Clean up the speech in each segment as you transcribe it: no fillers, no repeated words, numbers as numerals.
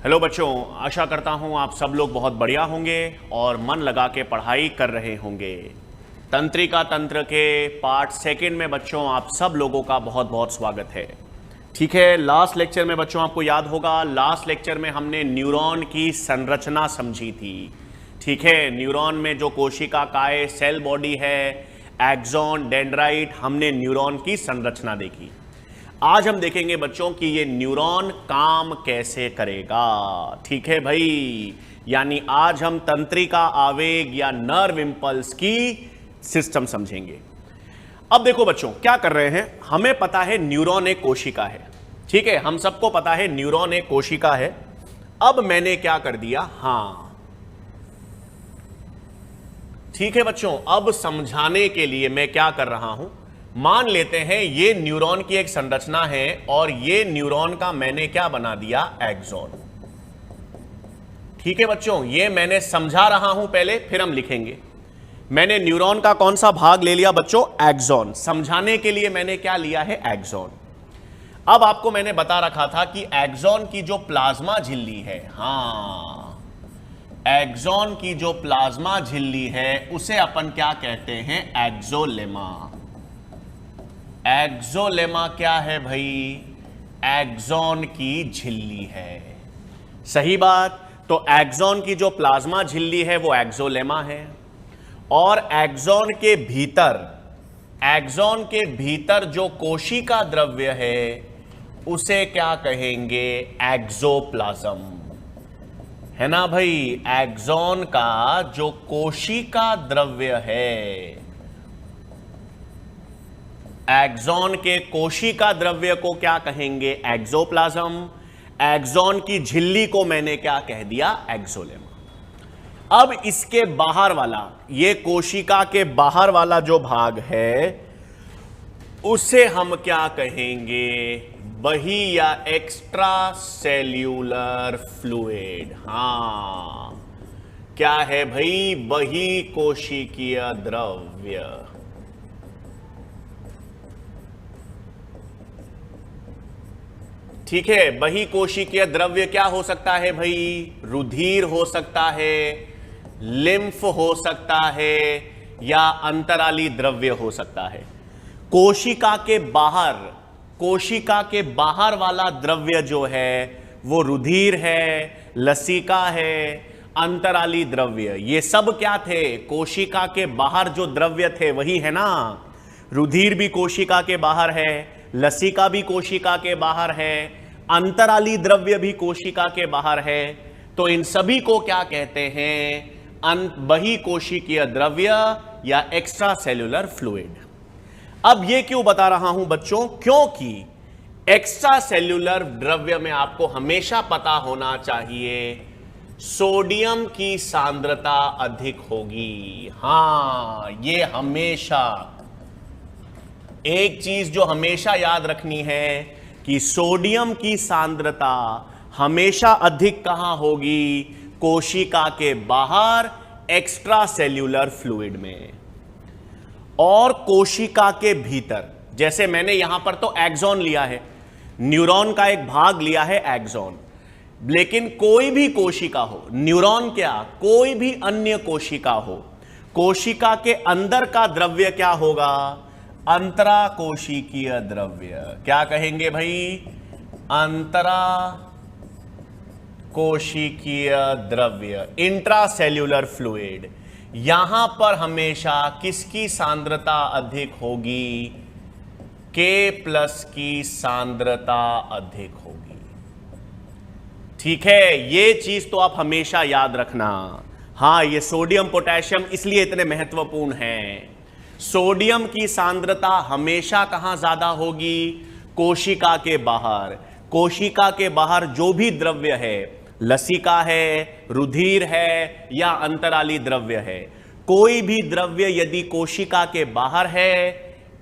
Hello बच्चों, आशा करता हूँ आप सब लोग बहुत बढ़िया होंगे और मन लगा के पढ़ाई कर रहे होंगे। तंत्रिका तंत्र के पार्ट सेकंड में बच्चों आप सब लोगों का बहुत बहुत स्वागत है। ठीक है, लास्ट लेक्चर में बच्चों आपको याद होगा, लास्ट लेक्चर में हमने न्यूरॉन की संरचना समझी थी। ठीक है, न्यूरॉन में जो कोशिका काय सेल बॉडी है, एक्सॉन, डेंड्राइट, हमने न्यूरॉन की संरचना देखी। आज हम देखेंगे बच्चों कि ये न्यूरॉन काम कैसे करेगा। ठीक है भाई, यानी आज हम तंत्रिका आवेग या नर्व इंपल्स की सिस्टम समझेंगे। अब देखो बच्चों क्या कर रहे हैं, हमें पता है न्यूरॉन एक कोशिका है। ठीक है, हम सबको पता है न्यूरॉन एक कोशिका है। अब मैंने क्या कर दिया, हां ठीक है बच्चों, अब समझाने के लिए मैं क्या कर रहा हूं, मान लेते हैं ये न्यूरॉन की एक संरचना है और ये न्यूरॉन का मैंने क्या बना दिया, एक्सॉन। ठीक है बच्चों, ये मैंने समझा रहा हूं पहले, फिर हम लिखेंगे। मैंने न्यूरॉन का कौन सा भाग ले लिया बच्चों, एक्सॉन। समझाने के लिए मैंने क्या लिया है, एक्सॉन। अब आपको मैंने बता रखा था कि एक्सॉन की जो प्लाज्मा झिल्ली है, हां, एक्सॉन की जो प्लाज्मा झिल्ली है उसे अपन क्या कहते हैं, एक्सोलेमा। एक्सोलेमा क्या है भाई, एक्सॉन की झिल्ली है। सही बात। तो एक्सॉन की जो प्लाज्मा झिल्ली है वो एक्सोलेमा है, और एक्सॉन के भीतर जो कोशिका द्रव्य है उसे क्या कहेंगे, एक्सोप्लाज्म, है ना भाई। एक्सॉन का जो कोशिका द्रव्य है, एक्सॉन के कोशिका द्रव्य को क्या कहेंगे, एक्सोप्लाज्म। एक्सॉन की झिल्ली को मैंने क्या कह दिया, एक्सोलेमा। अब इसके बाहर वाला, ये कोशिका के बाहर वाला जो भाग है उसे हम क्या कहेंगे, बही या एक्स्ट्रा सेल्यूलर फ्लूइड। हां, क्या है भाई, बही कोशिकीय द्रव्य। ठीक है, बही कोशिकीय द्रव्य क्या हो सकता है भाई, रुधिर हो सकता है, लिम्फ हो सकता है, या अंतराली द्रव्य हो सकता है। कोशिका के बाहर वाला द्रव्य जो है वो रुधिर है, लसिका है, अंतराली द्रव्य, ये सब क्या थे, कोशिका के बाहर जो द्रव्य थे वही है ना। रुधिर भी कोशिका के बाहर है, लसिका भी कोशिका के बाहर है, अंतराली द्रव्य भी कोशिका के बाहर है। तो इन सभी को क्या कहते हैं, बही कोशिकीय द्रव्य या एक्स्ट्रा सेल्यूलर फ्लूइड। अब ये क्यों बता रहा हूं बच्चों, क्योंकि एक्स्ट्रा सेल्यूलर द्रव्य में आपको हमेशा पता होना चाहिए सोडियम की सांद्रता अधिक होगी। हां, ये हमेशा एक चीज जो हमेशा याद रखनी है कि सोडियम की सांद्रता हमेशा अधिक कहां होगी, कोशिका के बाहर एक्स्ट्रा सेल्यूलर फ्लूइड में। और कोशिका के भीतर, जैसे मैंने यहां पर तो एक्सॉन लिया है, न्यूरॉन का एक भाग लिया है एक्सॉन, लेकिन कोई भी कोशिका हो, न्यूरॉन क्या, कोई भी अन्य कोशिका हो, कोशिका के अंदर का द्रव्य क्या होगा, अंतरा कोशिकीय द्रव्य। क्या कहेंगे भाई, अंतरा कोशिकीय द्रव्य, इंट्रासेल्यूलर फ्लूइड। यहां पर हमेशा किसकी सांद्रता अधिक होगी, K+ की सांद्रता अधिक होगी। ठीक है, ये चीज तो आप हमेशा याद रखना। हां, ये सोडियम पोटेशियम इसलिए इतने महत्वपूर्ण हैं। सोडियम की सांद्रता हमेशा कहां ज्यादा होगी, कोशिका के बाहर। कोशिका के बाहर जो भी द्रव्य है, लसिका है, रुधिर है, या अंतराली द्रव्य है, कोई भी द्रव्य यदि कोशिका के बाहर है,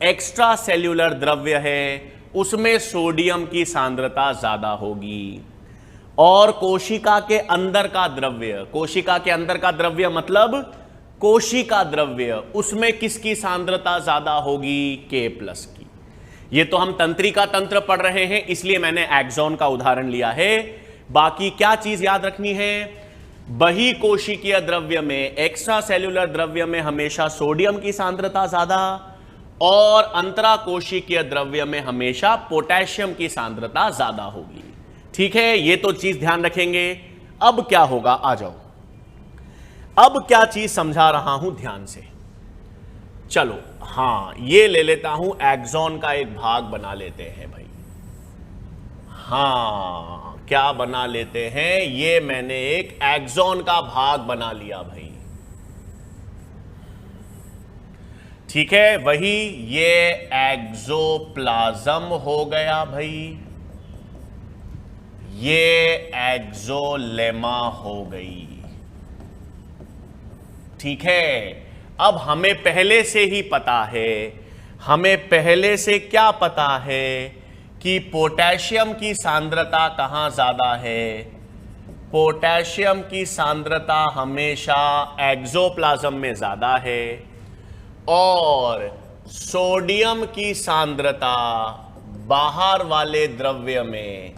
एक्स्ट्रा सेल्यूलर द्रव्य है, उसमें सोडियम की सांद्रता ज्यादा होगी। और कोशिका के अंदर का द्रव्य, कोशिका के अंदर का द्रव्य मतलब कोशिका द्रव्य, उसमें किसकी सांद्रता ज्यादा होगी, K+ की। ये तो हम तंत्रिका तंत्र पढ़ रहे हैं, इसलिए मैंने एक्सॉन का उदाहरण लिया है। बाकी क्या चीज याद रखनी है, बहिकोशिकीय द्रव्य में, एक्स्ट्रा सेल्यूलर द्रव्य में हमेशा सोडियम की सांद्रता ज्यादा और अंतराकोशिकीय द्रव्य में हमेशा पोटेशियम की सांद्रता ज्यादा होगी। ठीक है, ये तो चीज ध्यान रखेंगे। अब क्या होगा, आ जाओ, अब क्या चीज समझा रहा हूं ध्यान से। चलो हां, ये ले लेता हूं, एक्सॉन का एक भाग बना लेते हैं भाई। हां, क्या बना लेते हैं, ये मैंने एक एक्सॉन का भाग बना लिया भाई। ठीक है, वही ये एक्सोप्लाज्म हो गया भाई, ये एक्सोलेमा हो गई। ठीक है, अब हमें पहले से ही पता है, हमें पहले से क्या पता है कि पोटेशियम की सांद्रता कहां ज्यादा है, पोटेशियम की सांद्रता हमेशा एक्सोप्लाज्म में ज्यादा है और सोडियम की सांद्रता बाहर वाले द्रव्य में,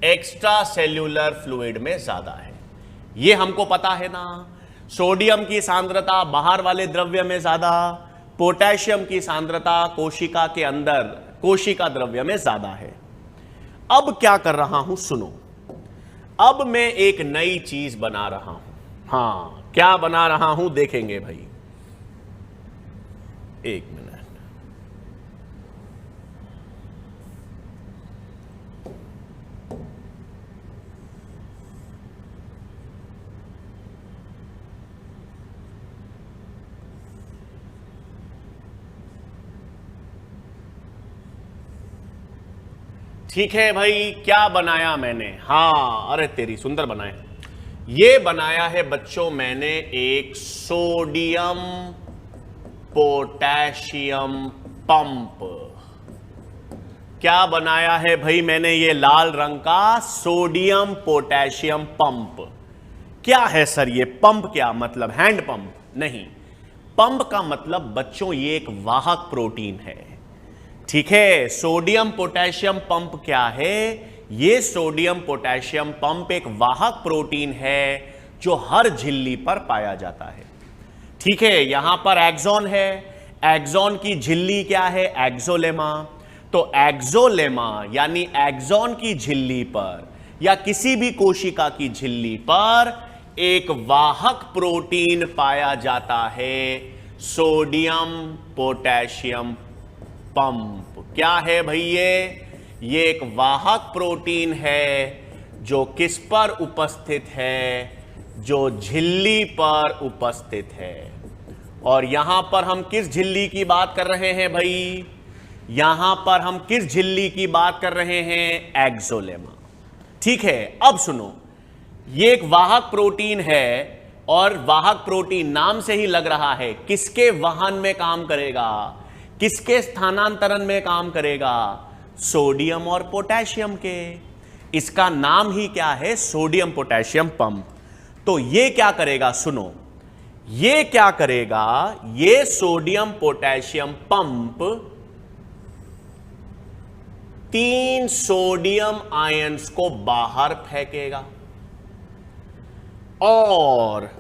एक्स्ट्रा सेल्यूलर फ्लूइड में ज्यादा है। यह हमको पता है ना, सोडियम की सांद्रता बाहर वाले द्रव्य में ज्यादा, पोटेशियम की सांद्रता कोशिका के अंदर, कोशिका द्रव्य में ज्यादा है। अब क्या कर रहा हूं, सुनो, अब मैं एक नई चीज बना रहा हूं। हां, क्या बना रहा हूं देखेंगे भाई, एक मिनट। ठीक है भाई, क्या बनाया मैंने, हां, अरे तेरी सुंदर बनाए, ये बनाया है बच्चों मैंने एक सोडियम पोटेशियम पंप। क्या बनाया है भाई मैंने, ये लाल रंग का सोडियम पोटेशियम पंप। क्या है सर ये पंप, क्या मतलब हैंड पंप? नहीं, पंप का मतलब बच्चों ये एक वाहक प्रोटीन है। ठीक है, सोडियम पोटेशियम पंप क्या है, ये सोडियम पोटेशियम पंप एक वाहक प्रोटीन है जो हर झिल्ली पर पाया जाता है। ठीक है, यहां पर एक्सॉन है, एक्सॉन की झिल्ली क्या है, एक्सोलेमा। तो एक्सोलेमा यानी एक्सॉन की झिल्ली पर या किसी भी कोशिका की झिल्ली पर एक वाहक प्रोटीन पाया जाता है, सोडियम पोटेशियम पंप। क्या है भाई ये एक वाहक प्रोटीन है जो किस पर उपस्थित है, जो झिल्ली पर उपस्थित है। और यहां पर हम किस झिल्ली की बात कर रहे हैं भाई, यहां पर हम किस झिल्ली की बात कर रहे हैं, एक्सोलेमा। ठीक है, अब सुनो, ये एक वाहक प्रोटीन है और वाहक प्रोटीन नाम से ही लग रहा है किसके वहन में काम करेगा, किसके स्थानांतरण में काम करेगा, सोडियम और पोटेशियम के। इसका नाम ही क्या है, सोडियम पोटेशियम पंप। तो ये क्या करेगा, सुनो, ये क्या करेगा, ये sodium potassium pump 3 sodium ions को बाहर फेंकेगा और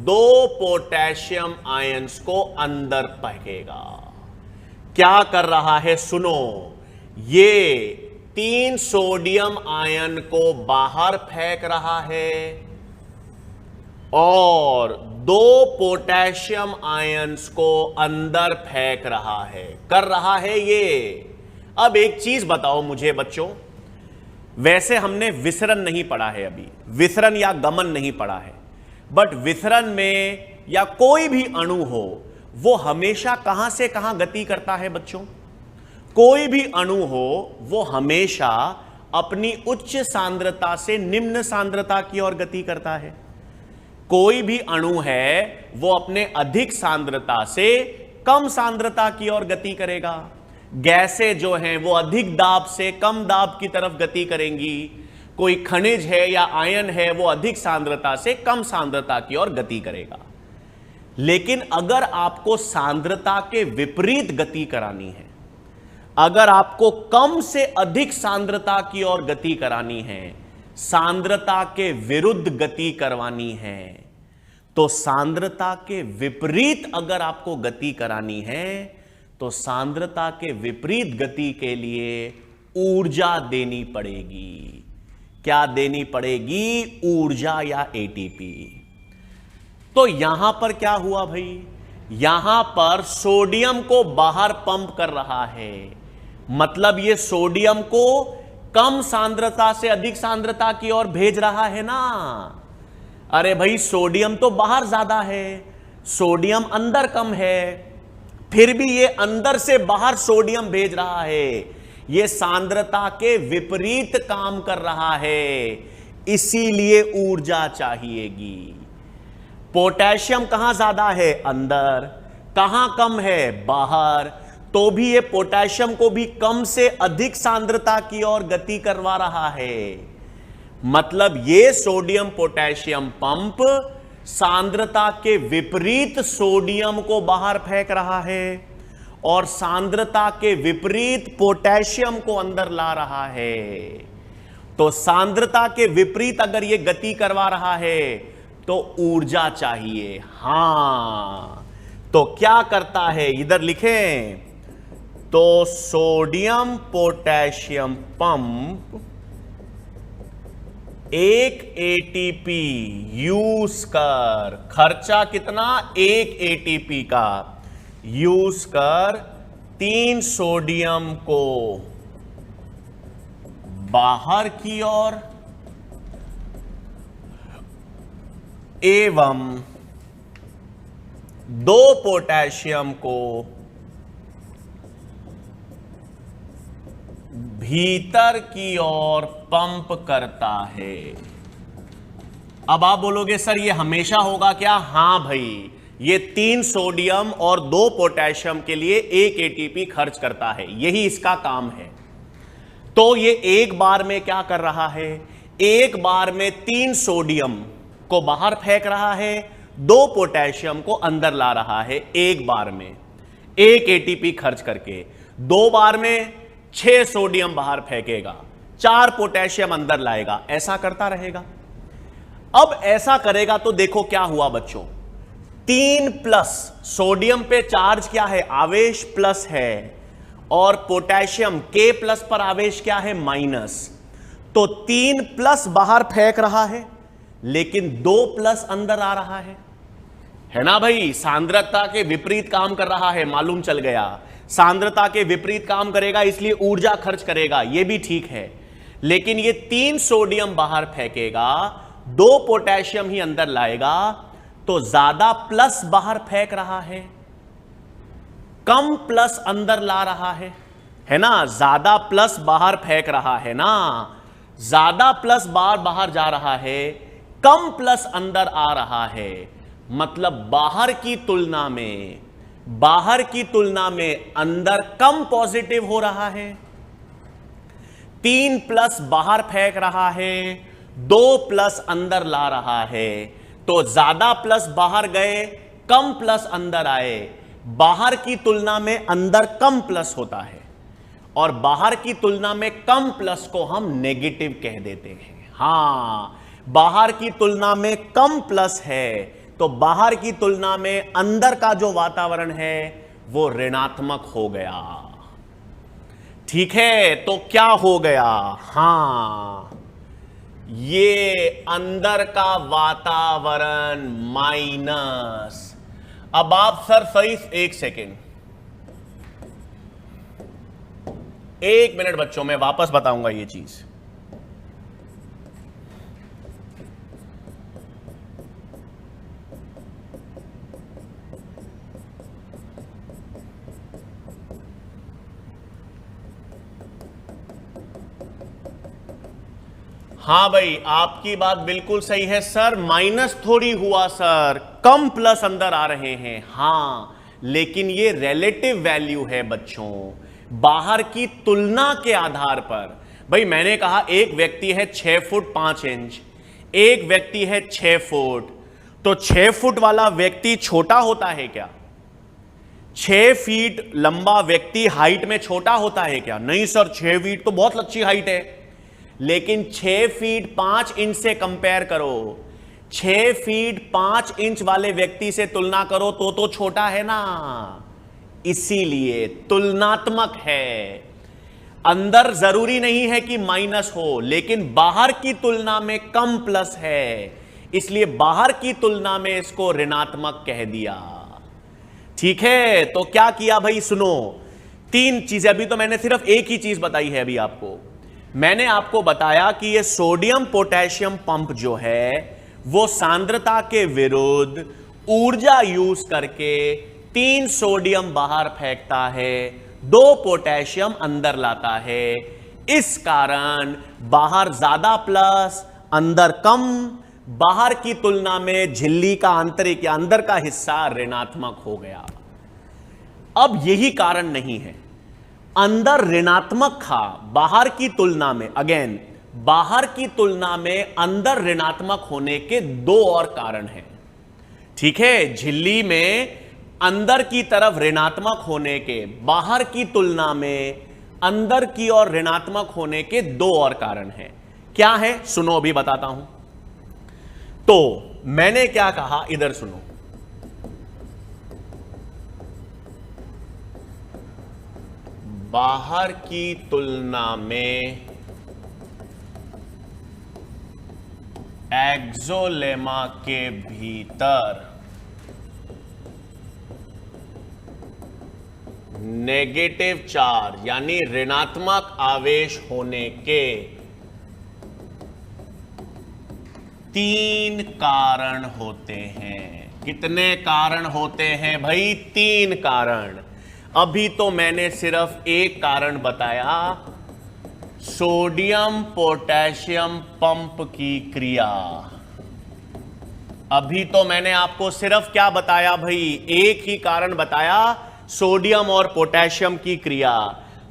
2 पोटेशियम आयंस को अंदर फेंकेगा। क्या कर रहा है, सुनो, ये 3 सोडियम आयन को बाहर फेंक रहा है और 2 पोटेशियम आयंस को अंदर फेंक रहा है, कर रहा है ये। अब एक चीज बताओ मुझे बच्चों, वैसे हमने विसरण नहीं पढ़ा है अभी, विसरण या गमन नहीं पढ़ा है, बट विसरण में या कोई भी अणु हो वो हमेशा कहां से कहां गति करता है बच्चों, कोई भी अणु हो वो हमेशा अपनी उच्च सांद्रता से निम्न सांद्रता की ओर गति करता है। कोई भी अणु है वो अपने अधिक सांद्रता से कम सांद्रता की ओर गति करेगा। गैसें जो हैं वो अधिक दाब से कम दाब की तरफ गति करेंगी। कोई खनिज है या आयन है वो अधिक सांद्रता से कम सांद्रता की ओर गति करेगा। लेकिन अगर आपको सांद्रता के विपरीत गति करानी है, अगर आपको कम से अधिक सांद्रता की ओर गति करानी है, सांद्रता के विरुद्ध गति करवानी है, तो सांद्रता के विपरीत अगर आपको गति करानी है तो सांद्रता के विपरीत गति के लिए ऊर्जा देनी पड़ेगी। क्या देनी पड़ेगी? ऊर्जा या एटीपी। तो यहां पर क्या हुआ भाई? यहां पर सोडियम को बाहर पंप कर रहा है, मतलब ये सोडियम को कम सांद्रता से अधिक सांद्रता की ओर भेज रहा है ना। अरे भाई सोडियम तो बाहर ज्यादा है, सोडियम अंदर कम है, फिर भी ये अंदर से बाहर सोडियम भेज रहा है, ये सांद्रता के विपरीत काम कर रहा है, इसीलिए ऊर्जा चाहिएगी। पोटेशियम कहां ज्यादा है? अंदर। कहां कम है? बाहर। तो भी ये पोटेशियम को भी कम से अधिक सांद्रता की ओर गति करवा रहा है, मतलब ये सोडियम पोटेशियम पंप सांद्रता के विपरीत सोडियम को बाहर फेंक रहा है और सांद्रता के विपरीत पोटेशियम को अंदर ला रहा है। तो सांद्रता के विपरीत अगर ये गति करवा रहा है तो ऊर्जा चाहिए। हां, तो क्या करता है? इधर लिखें तो सोडियम पोटेशियम पंप एक एटीपी यूज कर, खर्चा कितना? एक एटीपी का यूज कर 3 सोडियम को बाहर की ओर एवं 2 पोटेशियम को भीतर की ओर पंप करता है। अब आप बोलोगे सर ये हमेशा होगा क्या? हां भाई, ये 3 सोडियम और 2 पोटेशियम के लिए 1 एटीपी खर्च करता है, यही इसका काम है। तो ये एक बार में क्या कर रहा है? एक बार में 3 सोडियम को बाहर फेंक रहा है, 2 पोटेशियम को अंदर ला रहा है, एक बार में 1 एटीपी खर्च करके। 2 बार में 6 सोडियम बाहर फेंकेगा, 4 पोटेशियम अंदर लाएगा, ऐसा करता रहेगा। अब ऐसा करेगा तो देखो क्या हुआ बच्चों, 3 प्लस, सोडियम पे चार्ज क्या है? आवेश प्लस है, और पोटेशियम के प्लस पर आवेश क्या है? माइनस। तो 3 प्लस बाहर फेंक रहा है लेकिन 2 प्लस अंदर आ रहा है ना भाई? सांद्रता के विपरीत काम कर रहा है, मालूम चल गया। सांद्रता के विपरीत काम करेगा इसलिए ऊर्जा खर्च करेगा, यह भी ठीक है। लेकिन ये 3 सोडियम बाहर फेंकेगा, 2 पोटेशियम ही अंदर लाएगा, तो ज्यादा प्लस बाहर फेंक रहा है, कम प्लस अंदर ला रहा है ना? ज्यादा प्लस बाहर फेंक रहा है ना, ज्यादा प्लस बाहर जा रहा है, कम प्लस अंदर आ रहा है। मतलब बाहर की तुलना में अंदर कम पॉजिटिव हो रहा है। 3 प्लस बाहर फेंक रहा है, 2 प्लस अंदर ला रहा है, तो ज्यादा प्लस बाहर गए, कम प्लस अंदर आए। बाहर की तुलना में अंदर कम प्लस होता है, और बाहर की तुलना में कम प्लस को हम नेगेटिव कह देते हैं। हां, बाहर की तुलना में कम प्लस है तो बाहर की तुलना में अंदर का जो वातावरण है वो ऋणात्मक हो गया। ठीक है, तो क्या हो गया? हां, ये अंदर का वातावरण माइनस। अब आप सर सही, 1 सेकेंड, 1 मिनट बच्चों, मैं वापस बताऊंगा ये चीज। हां भाई, आपकी बात बिल्कुल सही है सर, माइनस थोड़ी हुआ सर, कम प्लस अंदर आ रहे हैं। हां, लेकिन ये रिलेटिव वैल्यू है बच्चों, बाहर की तुलना के आधार पर। भाई मैंने कहा एक व्यक्ति है 6 फुट 5 इंच, एक व्यक्ति है 6 फुट, तो 6 फुट वाला व्यक्ति छोटा होता है क्या? 6 फीट लंबा व्यक्ति हाइट में छोटा होता है क्या? नहीं सर, 6 फीट तो बहुत अच्छी हाइट है। लेकिन 6 फीट 5 इंच से कंपेयर करो, 6 फीट 5 इंच वाले व्यक्ति से तुलना करो तो छोटा है ना। इसीलिए तुलनात्मक है। अंदर जरूरी नहीं है कि माइनस हो, लेकिन बाहर की तुलना में कम प्लस है, इसलिए बाहर की तुलना में इसको ऋणात्मक कह दिया। ठीक है, तो क्या किया भाई, सुनो, 3 चीजें। अभी तो मैंने सिर्फ एक ही चीज बताई है। अभी आपको मैंने आपको बताया कि ये सोडियम पोटेशियम पंप जो है वो सांद्रता के विरुद्ध ऊर्जा यूज करके 3 सोडियम बाहर फेंकता है, 2 पोटेशियम अंदर लाता है। इस कारण बाहर ज्यादा प्लस, अंदर कम, बाहर की तुलना में झिल्ली का आंतरिक या अंदर का हिस्सा ऋणात्मक हो गया। अब यही कारण नहीं है, अंदर ऋणात्मक था, बाहर की तुलना में, अगेन बाहर की तुलना में अंदर ऋणात्मक होने के 2 और कारण हैं। ठीक है, झिल्ली में अंदर की तरफ ऋणात्मक होने के, बाहर की तुलना में अंदर की ओर ऋणात्मक होने के 2 और कारण हैं। क्या है, सुनो, अभी बताता हूं। तो मैंने क्या कहा, इधर सुनो, बाहर की तुलना में एक्सोलेमा के भीतर नेगेटिव चार्ज यानी ऋणात्मक आवेश होने के 3 कारण होते हैं। कितने कारण होते हैं भाई? 3 कारण। अभी तो मैंने सिर्फ एक कारण बताया, सोडियम पोटेशियम पंप की क्रिया। अभी तो मैंने आपको सिर्फ क्या बताया भाई? एक ही कारण बताया, सोडियम और पोटेशियम की क्रिया।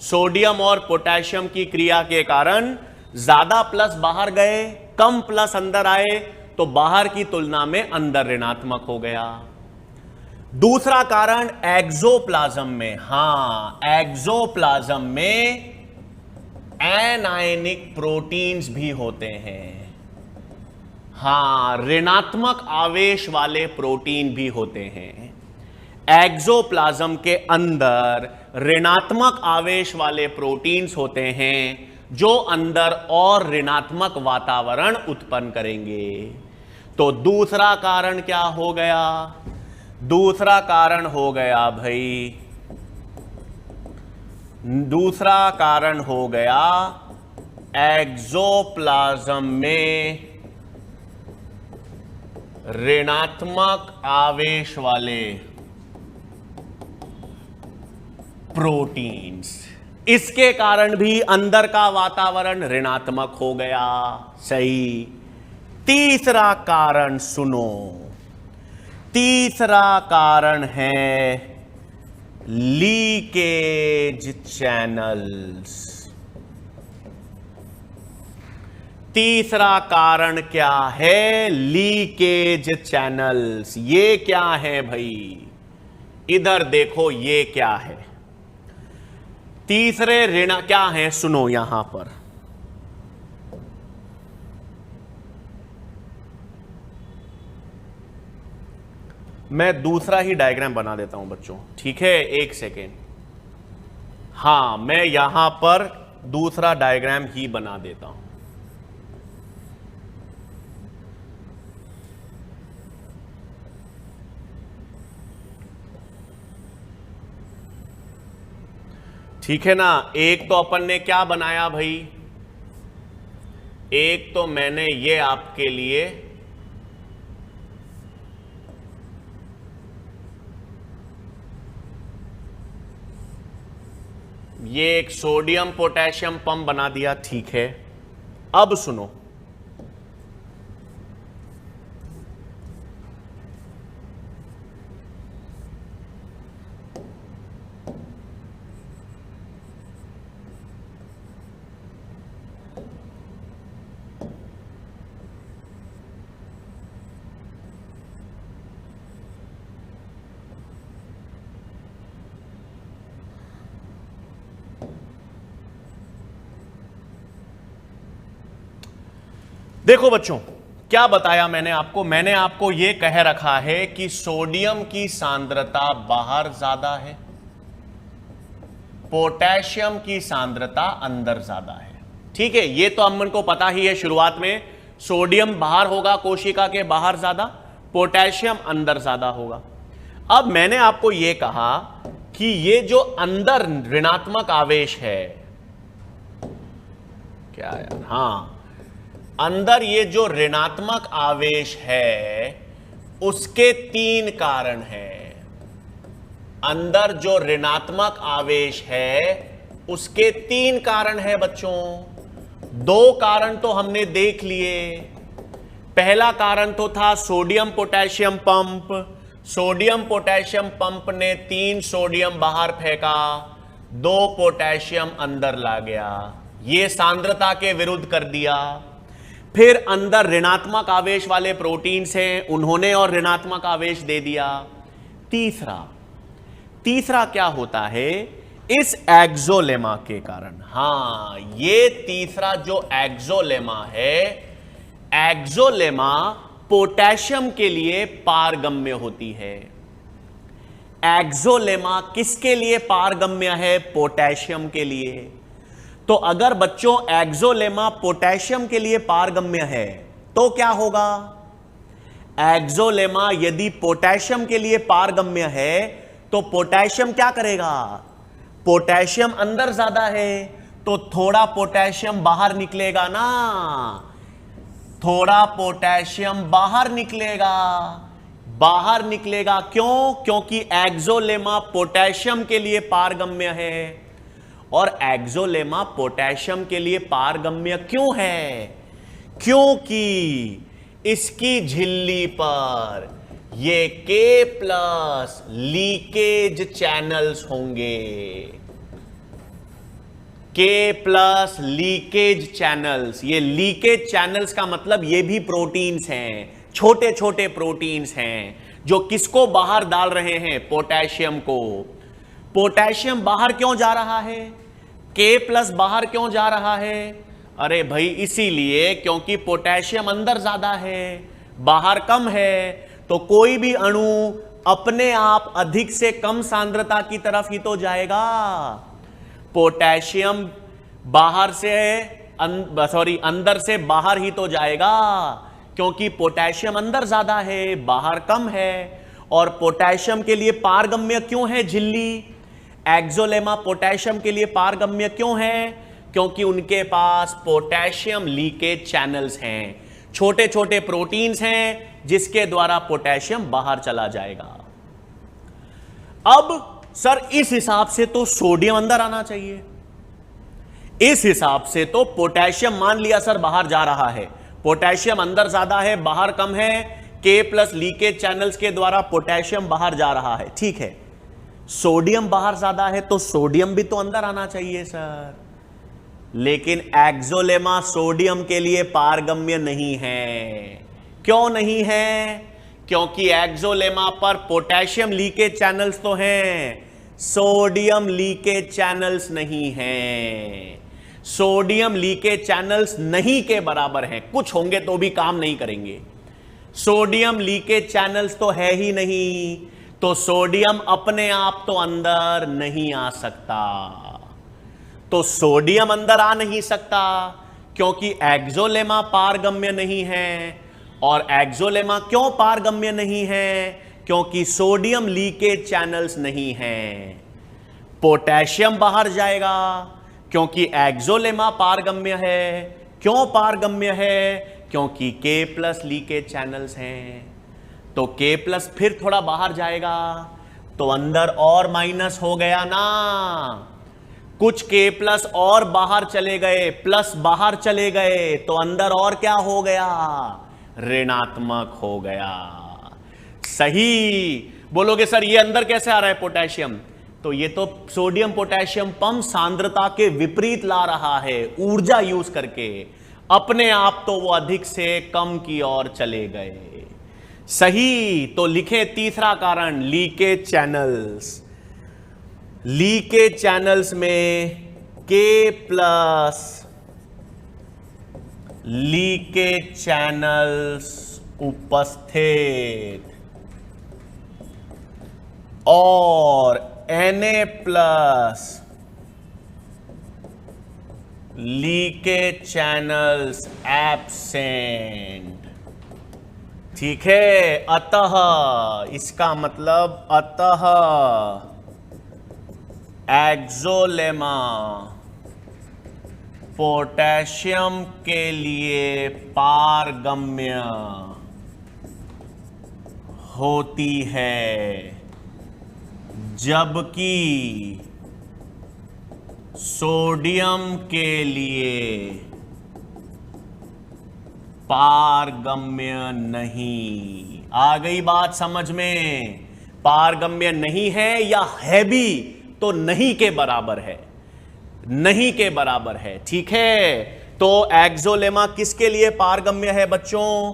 सोडियम और पोटेशियम की क्रिया के कारण ज्यादा प्लस बाहर गए, कम प्लस अंदर आए, तो बाहर की तुलना में अंदर ऋणात्मक हो गया। दूसरा कारण एक्सोप्लाज्म में, हां, एक्सोप्लाज्म में एनायनिक प्रोटीन्स भी होते हैं। हां, ऋणात्मक आवेश वाले प्रोटीन भी होते हैं। एक्सोप्लाज्म के अंदर ऋणात्मक आवेश वाले प्रोटीन्स होते हैं जो अंदर और ऋणात्मक वातावरण उत्पन्न करेंगे। तो दूसरा कारण क्या हो गया? दूसरा कारण हो गया भाई, दूसरा कारण हो गया एक्सोप्लाज्म में ऋणात्मक आवेश वाले प्रोटीन्स। इसके कारण भी अंदर का वातावरण ऋणात्मक हो गया। सही। तीसरा कारण सुनो, तीसरा कारण है लीकेज चैनल्स। तीसरा कारण क्या है? Leakage channels. ये क्या है भाई? इधर देखो, ये क्या है? तीसरे ऋण क्या है? सुनो यहां पर, मैं दूसरा ही डायग्राम बना देता हूं बच्चों। ठीक है, एक सेकेंड। हां, मैं यहां पर दूसरा डायग्राम ही बना देता हूं। ठीक है ना। एक तो अपन ने क्या बनाया भाई? एक तो मैंने ये आपके लिए ये एक सोडियम पोटेशियम पंप बना दिया। ठीक है, अब सुनो, देखो बच्चों, क्या बताया मैंने आपको यह कह रखा है कि सोडियम की सांद्रता बाहर ज्यादा है, पोटेशियम की सांद्रता अंदर ज्यादा है। ठीक है, ये तो हम को पता ही है शुरुआत में, सोडियम बाहर होगा कोशिका के बाहर ज्यादा, पोटेशियम अंदर ज्यादा होगा। अब मैंने आपको यह कहा कि ये जो अंदर ऋणात्मक आवेश है, क्या यार, हां, अंदर ये जो ऋणात्मक आवेश है उसके 3 कारण हैं। अंदर जो ऋणात्मक आवेश है उसके 3 कारण है बच्चों। 2 कारण तो हमने देख लिए। पहला कारण तो था sodium potassium pump. Sodium potassium pump ने 3 सोडियम बाहर फेंका, 2 पोटेशियम अंदर ला गया, यह सांद्रता के विरुद्ध कर दिया। फिर अंदर ऋणात्मक आवेश वाले प्रोटीन्स हैं, उन्होंने और ऋणात्मक आवेश दे दिया। तीसरा क्या होता है, इस एक्सोलेमा के कारण, हां, ये तीसरा जो एक्सोलेमा है, एक्सोलेमा पोटेशियम के लिए पारगम्य होती है। एक्सोलेमा किसके लिए पारगम्य है? पोटेशियम के लिए। तो अगर बच्चों एक्सोलेमा पोटेशियम के लिए पारगम्य है तो क्या होगा? एक्सोलेमा यदि पोटेशियम के लिए पारगम्य है तो पोटेशियम क्या करेगा? पोटेशियम अंदर ज्यादा है तो थोड़ा पोटेशियम बाहर निकलेगा ना, थोड़ा पोटेशियम बाहर निकलेगा। क्यों? क्योंकि एक्सोलेमा पोटेशियम के लिए पारगम्य है। और एक्सोलेमा पोटेशियम के लिए पारगम्य क्यों है? क्योंकि इसकी झिल्ली पर ये K+ लीकेज चैनल्स होंगे। K+ लीकेज चैनल्स, ये लीकेज चैनल्स का मतलब ये भी प्रोटीन्स हैं, छोटे छोटे प्रोटीन्स हैं जो किसको बाहर डाल रहे हैं? पोटेशियम को। पोटेशियम बाहर क्यों जा रहा है? K+ बाहर क्यों जा रहा है? अरे भाई इसीलिए क्योंकि पोटेशियम अंदर ज्यादा है, बाहर कम है, तो कोई भी अणु अपने आप अधिक से कम सांद्रता की तरफ ही तो जाएगा। पोटेशियम बाहर से अंदर से बाहर ही तो जाएगा, क्योंकि पोटेशियम अंदर ज्यादा है, बाहर कम है। और पोटेशियम के लिए पारगम्य क्यों है झिल्ली? एक्सोलेमा पोटेशियम के लिए पारगम्य क्यों है? क्योंकि उनके पास पोटेशियम लीकेज चैनल्स हैं, छोटे छोटे प्रोटीन्स हैं जिसके द्वारा पोटेशियम बाहर चला जाएगा। अब सर इस हिसाब से तो सोडियम अंदर आना चाहिए, इस हिसाब से तो पोटेशियम मान लिया सर बाहर जा रहा है, पोटेशियम अंदर ज्यादा है, बाहर कम है, K+ लीकेज चैनल्स के द्वारा पोटेशियम बाहर जा रहा है, ठीक है। सोडियम बाहर ज्यादा है तो सोडियम भी तो अंदर आना चाहिए सर, लेकिन एक्सोलेमा सोडियम के लिए पारगम्य नहीं है। क्यों नहीं है? क्योंकि एक्सोलेमा पर पोटेशियम लीकेज चैनल्स तो हैं, सोडियम लीकेज चैनल्स नहीं हैं। सोडियम लीकेज चैनल्स नहीं के बराबर हैं, कुछ होंगे तो भी काम नहीं करेंगे। सोडियम लीकेज चैनल्स तो है ही नहीं, तो सोडियम अपने आप तो अंदर नहीं आ सकता। तो सोडियम अंदर आ नहीं सकता क्योंकि एक्सोलेमा पारगम्य नहीं है। और एक्सोलेमा क्यों पारगम्य नहीं है? क्योंकि सोडियम लीकेज चैनल्स नहीं हैं। पोटेशियम बाहर जाएगा क्योंकि एक्सोलेमा पारगम्य है। क्यों पारगम्य है? क्योंकि K+ लीकेज चैनल्स हैं। तो K+ फिर थोड़ा बाहर जाएगा तो अंदर और माइनस हो गया ना, कुछ K+ और बाहर चले गए, प्लस बाहर चले गए, तो अंदर और क्या हो गया? ऋणात्मक हो गया। सही बोलोगे सर ये अंदर कैसे आ रहा है पोटेशियम? तो ये तो सोडियम पोटेशियम पंप सांद्रता के विपरीत ला रहा है, ऊर्जा यूज करके, अपने आप तो वो अधिक से कम की ओर चले गए। सही। तो लिखे तीसरा कारण, लीकेज चैनल्स। लीकेज चैनल्स में K+ लीकेज चैनल्स उपस्थित और Na+ लीकेज चैनल्स एब्सेंट। ठीक है, अतः इसका मतलब अतः एक्सोलेमा पोटेशियम के लिए पारगम्य होती है, जबकि सोडियम के लिए पारगम्य नहीं। आ गई बात समझ में? पारगम्य नहीं है या है भी तो नहीं के बराबर है, नहीं के बराबर है। ठीक है, तो एक्सोलेमा किसके लिए पारगम्य है बच्चों?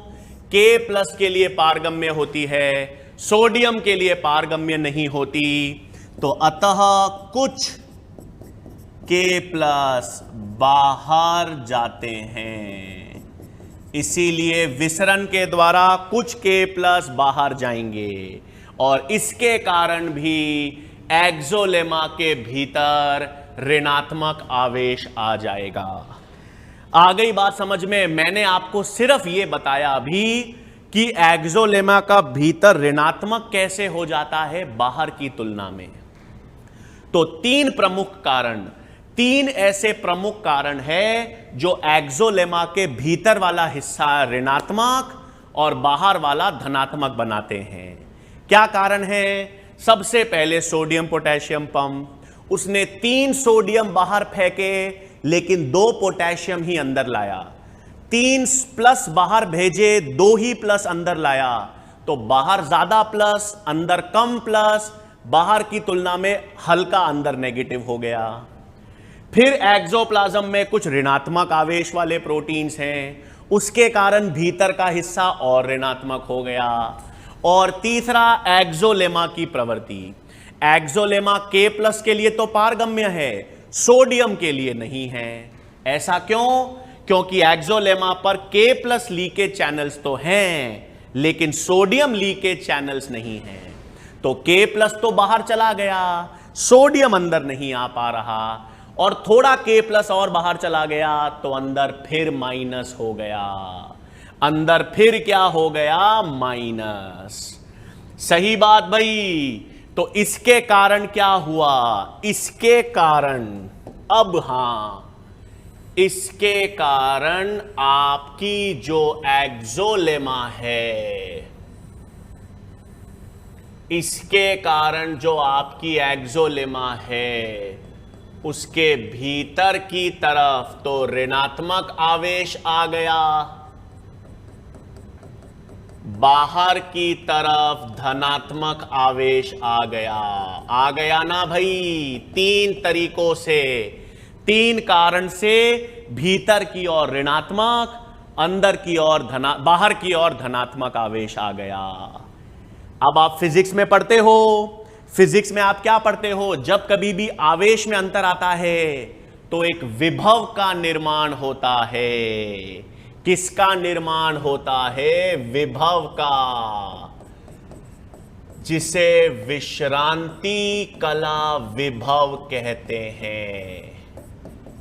K+ के लिए पारगम्य होती है, सोडियम के लिए पारगम्य नहीं होती। तो अतः कुछ K+ बाहर जाते हैं, इसीलिए विसरण के द्वारा कुछ K+ बाहर जाएंगे और इसके कारण भी एक्सोलेमा के भीतर ऋणात्मक आवेश आ जाएगा। आ गई बात समझ में? मैंने आपको सिर्फ यह बताया अभी कि एक्सोलेमा का भीतर ऋणात्मक कैसे हो जाता है बाहर की तुलना में। तो तीन ऐसे प्रमुख कारण है जो एक्सोलेमा के भीतर वाला हिस्सा ऋणात्मक और बाहर वाला धनात्मक बनाते हैं। क्या कारण है? सबसे पहले सोडियम पोटेशियम पंप, उसने 3 सोडियम बाहर फेंके लेकिन 2 पोटेशियम ही अंदर लाया। 3+ बाहर भेजे, 2 ही प्लस अंदर लाया, तो बाहर ज्यादा प्लस अंदर कम प्लस, बाहर की तुलना में हल्का अंदर नेगेटिव हो गया। फिर एक्सोप्लाज्म में कुछ ऋणात्मक आवेश वाले प्रोटीन्स हैं, उसके कारण भीतर का हिस्सा और ऋणात्मक हो गया। और तीसरा एक्सोलेमा की प्रवृत्ति। एक्सोलेमा K+ के लिए तो पारगम्य है, सोडियम के लिए नहीं है। ऐसा क्यों? क्योंकि एक्सोलेमा पर K+ लीकेज चैनल्स तो हैं लेकिन सोडियम लीकेज चैनल्स नहीं हैं। तो K+ तो बाहर चला गया, सोडियम अंदर नहीं आ पा रहा, और थोड़ा K+ और बाहर चला गया तो अंदर फिर माइनस हो गया। अंदर फिर क्या हो गया? माइनस। सही बात भाई। तो इसके कारण क्या हुआ? इसके कारण इसके कारण आपकी जो एक्सोलेमा है, इसके कारण जो आपकी एक्सोलेमा है उसके भीतर की तरफ तो ऋणात्मक आवेश आ गया, बाहर की तरफ धनात्मक आवेश आ गया ना भाई? 3 तरीकों से, 3 कारण से भीतर की ओर ऋणात्मक, अंदर की ओर बाहर की ओर धनात्मक आवेश आ गया। अब आप फिजिक्स में पढ़ते हो, फिजिक्स में आप क्या पढ़ते हो? जब कभी भी आवेश में अंतर आता है तो एक विभव का निर्माण होता है। किसका निर्माण होता है? विभव का, जिसे विश्रांति कला विभव कहते हैं,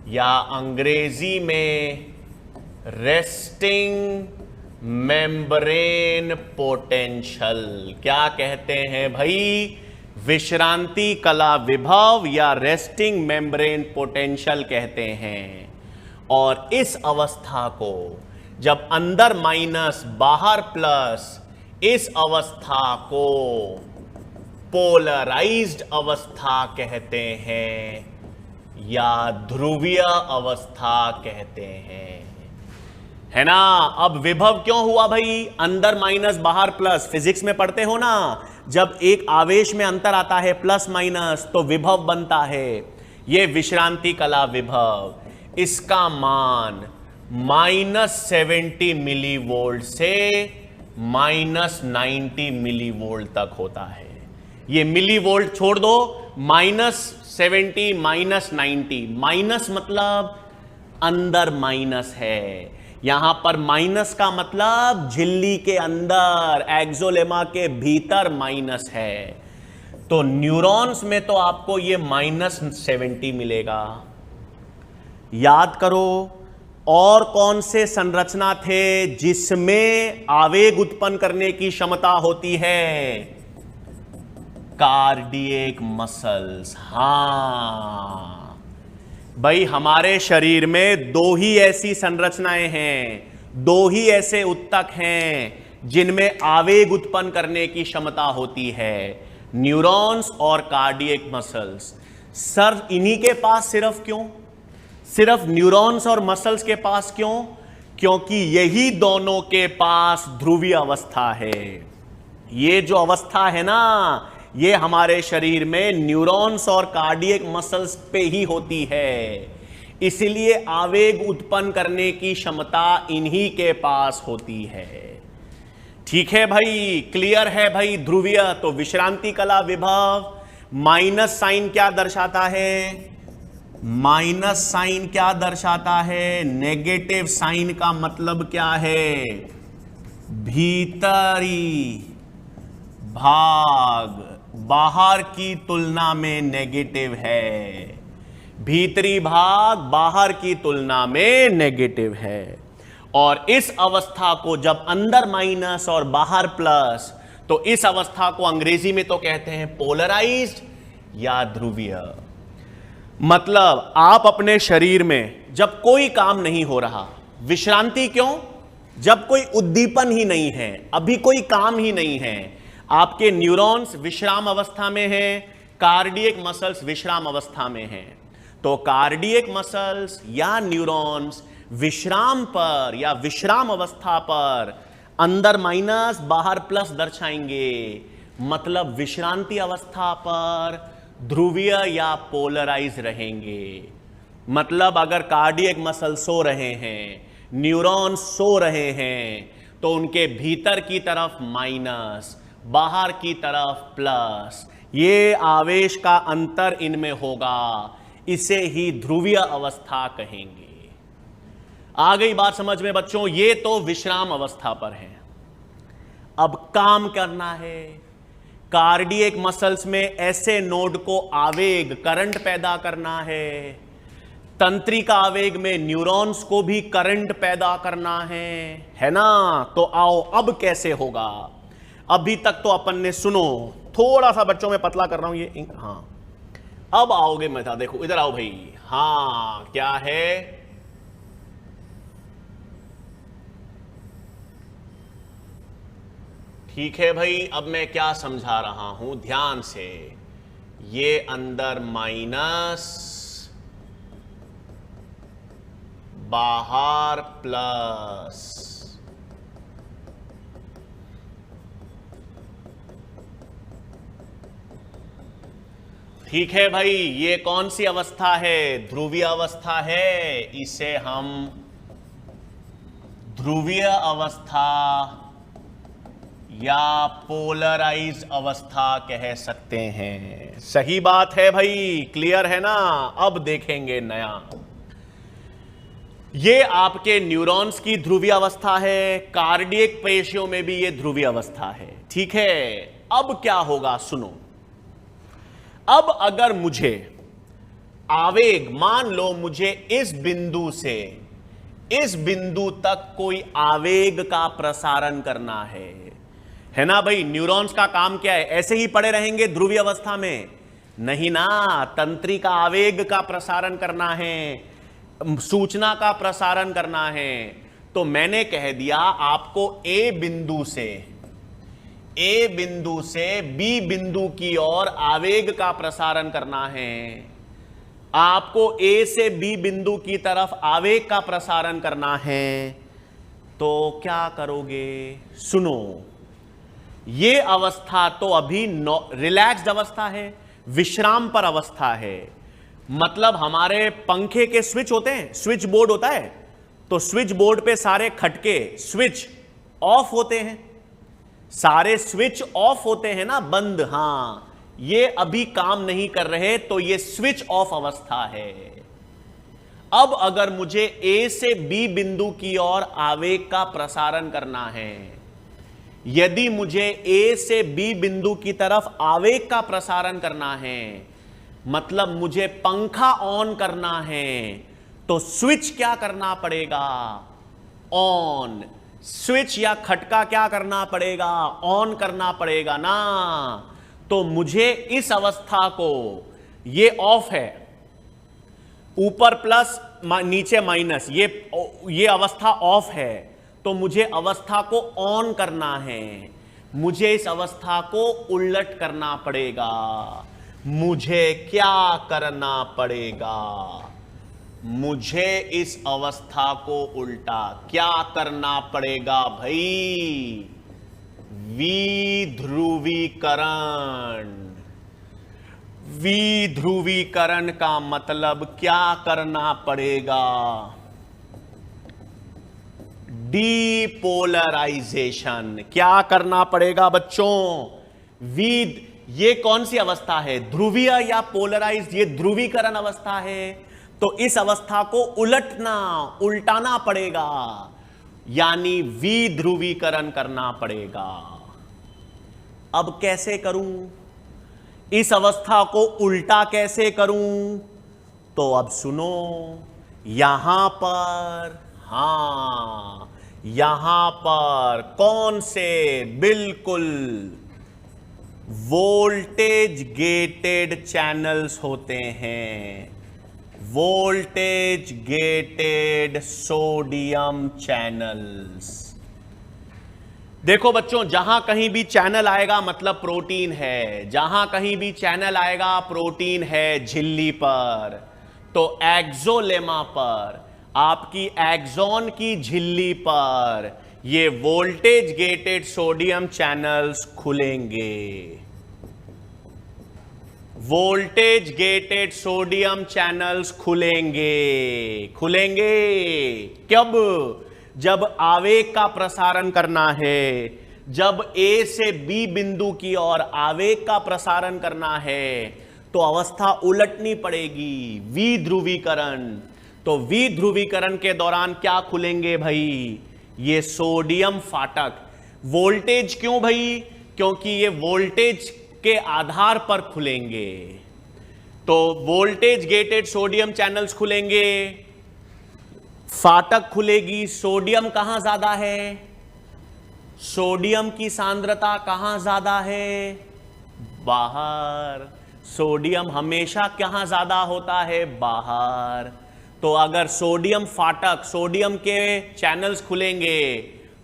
या अंग्रेजी में रेस्टिंग मेम्ब्रेन पोटेंशियल। क्या कहते हैं भाई? विश्रांति कला विभव या रेस्टिंग मेम्ब्रेन पोटेंशियल कहते हैं। और इस अवस्था को जब अंदर माइनस बाहर प्लस, इस अवस्था को पोलराइज्ड अवस्था कहते हैं या ध्रुवीय अवस्था कहते हैं, है ना? अब विभव क्यों हुआ भाई? अंदर माइनस बाहर प्लस, फिजिक्स में पढ़ते हो ना, जब एक आवेश में अंतर आता है प्लस माइनस तो विभव बनता है। यह विश्रांति कला विभव, इसका मान -70 मिलीवोल्ट से -90 मिलीवोल्ट तक होता है। ये मिलीवोल्ट छोड़ दो, -70 -90, माइनस मतलब अंदर माइनस है, यहां पर माइनस का मतलब झिल्ली के अंदर, एक्सोलेमा के भीतर माइनस है। तो न्यूरॉन्स में तो आपको ये -70 मिलेगा। याद करो और कौन से संरचना थे जिसमें आवेग उत्पन्न करने की क्षमता होती है? Cardiac muscles. हां भाई, हमारे शरीर में दो ही ऐसी संरचनाएं हैं, दो ही ऐसे ऊतक हैं जिनमें आवेग उत्पन्न करने की क्षमता होती है, न्यूरॉन्स और कार्डियक मसल्स। सर इन्हीं के पास सिर्फ क्यों? सिर्फ न्यूरॉन्स और मसल्स के पास क्यों? क्योंकि यही दोनों के पास ध्रुवीय अवस्था है। ये जो अवस्था है ना, ये हमारे शरीर में न्यूरॉन्स और कार्डियक मसल्स पे ही होती है, इसलिए आवेग उत्पन्न करने की क्षमता इन्हीं के पास होती है। ठीक है भाई, क्लियर है भाई? ध्रुवीय तो विश्रांति कला विभव, माइनस साइन क्या दर्शाता है? माइनस साइन क्या दर्शाता है? नेगेटिव साइन का मतलब क्या है? भीतरी भाग बाहर की तुलना में नेगेटिव है। भीतरी भाग बाहर की तुलना में नेगेटिव है। और इस अवस्था को जब अंदर माइनस और बाहर प्लस, तो इस अवस्था को अंग्रेजी में तो कहते हैं पोलराइज्ड या ध्रुवीय। मतलब आप अपने शरीर में जब कोई काम नहीं हो रहा, विश्रांति क्यों? जब कोई उद्दीपन ही नहीं है, अभी कोई काम ही नहीं है, आपके न्यूरॉन्स विश्राम अवस्था में हैं, कार्डियक मसल्स विश्राम अवस्था में हैं। तो कार्डियक मसल्स या न्यूरॉन्स विश्राम पर या विश्राम अवस्था पर अंदर माइनस बाहर प्लस दर्शाएंगे। मतलब विश्रांति अवस्था पर ध्रुवीय या पोलराइज रहेंगे। मतलब अगर कार्डियक मसल सो रहे हैं, न्यूरॉन्स सो रहे हैं, तो उनके भीतर की तरफ माइनस, बाहर की तरफ प्लस, ये आवेश का अंतर इनमें होगा। इसे ही ध्रुवीय अवस्था कहेंगे। आ गई बात समझ में बच्चों? ये तो विश्राम अवस्था पर है। अब काम करना है। कार्डियक मसल्स में ऐसे नोड को आवेग, करंट पैदा करना है। तंत्रिका आवेग में न्यूरॉन्स को भी करंट पैदा करना है ना? तो आओ अब कैसे होगा? अभी तक तो अपन ने, सुनो थोड़ा सा बच्चों में पतला कर रहा हूं ये, हाँ अब आओगे मजा। देखो इधर आओ भाई। हाँ क्या है? ठीक है भाई, अब मैं क्या समझा रहा हूं ध्यान से। ये अंदर माइनस, बाहर प्लस। ठीक है भाई, ये कौन सी अवस्था है? ध्रुवीय अवस्था है। इसे हम ध्रुवीय अवस्था या पोलराइज अवस्था कह सकते हैं। सही बात है भाई, क्लियर है ना? अब देखेंगे नया। ये आपके न्यूरॉन्स की ध्रुवीय अवस्था है, कार्डियक पेशियों में भी ये ध्रुवीय अवस्था है। ठीक है, अब क्या होगा सुनो। अब अगर मुझे आवेग, मान लो मुझे इस बिंदु से इस बिंदु तक कोई आवेग का प्रसारण करना है ना भाई? न्यूरॉन्स का काम क्या है? ऐसे ही पड़े रहेंगे ध्रुवीय अवस्था में? नहीं ना, तंत्रिका आवेग का प्रसारण करना है, सूचना का प्रसारण करना है। तो मैंने कह दिया आपको ए बिंदु से बी बिंदु की ओर आवेग का प्रसारण करना है। आपको ए से बी बिंदु की तरफ आवेग का प्रसारण करना है। तो क्या करोगे? सुनो, ये अवस्था तो अभी रिलैक्स्ड अवस्था है, विश्राम पर अवस्था है। मतलब हमारे पंखे के स्विच होते हैं, स्विच बोर्ड होता है, तो स्विच बोर्ड पे सारे खटके स्विच ऑफ होते हैं, सारे स्विच ऑफ होते हैं ना, बंद। हां, ये अभी काम नहीं कर रहे, तो ये स्विच ऑफ अवस्था है। अब अगर मुझे ए से बी बिंदु की ओर आवेग का प्रसारण करना है, यदि मुझे ए से बी बिंदु की तरफ आवेग का प्रसारण करना है, मतलब मुझे पंखा ऑन करना है, तो स्विच क्या करना पड़ेगा? ऑन। स्विच या खटका क्या करना पड़ेगा? ऑन करना पड़ेगा ना। तो मुझे इस अवस्था को, ये ऑफ है, ऊपर प्लस नीचे माइनस, ये अवस्था ऑफ है, तो मुझे अवस्था को ऑन करना है। मुझे इस अवस्था को उलट करना पड़ेगा। मुझे क्या करना पड़ेगा? मुझे इस अवस्था को उल्टा क्या करना पड़ेगा भाई? विध्रुवीकरण। विध्रुवीकरण का मतलब क्या करना पड़ेगा? डीपोलराइजेशन। क्या करना पड़ेगा बच्चों? ये कौन सी अवस्था है? ध्रुवीय या पोलराइज्ड? ये ध्रुवीकरण अवस्था है। तो इस अवस्था को उल्टाना पड़ेगा, यानी विध्रुवीकरण करना पड़ेगा। अब कैसे करूं? इस अवस्था को उल्टा कैसे करूं? तो अब सुनो, यहां पर, हां, यहां पर कौन से? बिल्कुल वोल्टेज गेटेड चैनल्स होते हैं। Voltage gated sodium channels. देखो बच्चों, जहां कहीं भी चैनल आएगा मतलब प्रोटीन है। जहां कहीं भी चैनल आएगा प्रोटीन है झिल्ली पर। तो एक्सोलेमा पर, आपकी एक्सॉन की झिल्ली पर, ये वोल्टेज गेटेड सोडियम चैनल्स खुलेंगे। वोल्टेज गेटेड सोडियम चैनल्स खुलेंगे। कब? जब आवेग का प्रसारण करना है, जब ए से बी बिंदु की ओर आवेग का प्रसारण करना है, तो अवस्था उलटनी पड़ेगी, विध्रुवीकरण। तो विध्रुवीकरण के दौरान क्या खुलेंगे भाई? ये सोडियम फाटक। वोल्टेज क्यों भाई? क्योंकि ये वोल्टेज के आधार पर खुलेंगे। तो वोल्टेज गेटेड सोडियम चैनल्स खुलेंगे, फाटक खुलेगी। सोडियम कहां ज्यादा है? सोडियम की सांद्रता कहां ज्यादा है? बाहर। सोडियम हमेशा कहां ज्यादा होता है? बाहर। तो अगर सोडियम फाटक, सोडियम के चैनल्स खुलेंगे,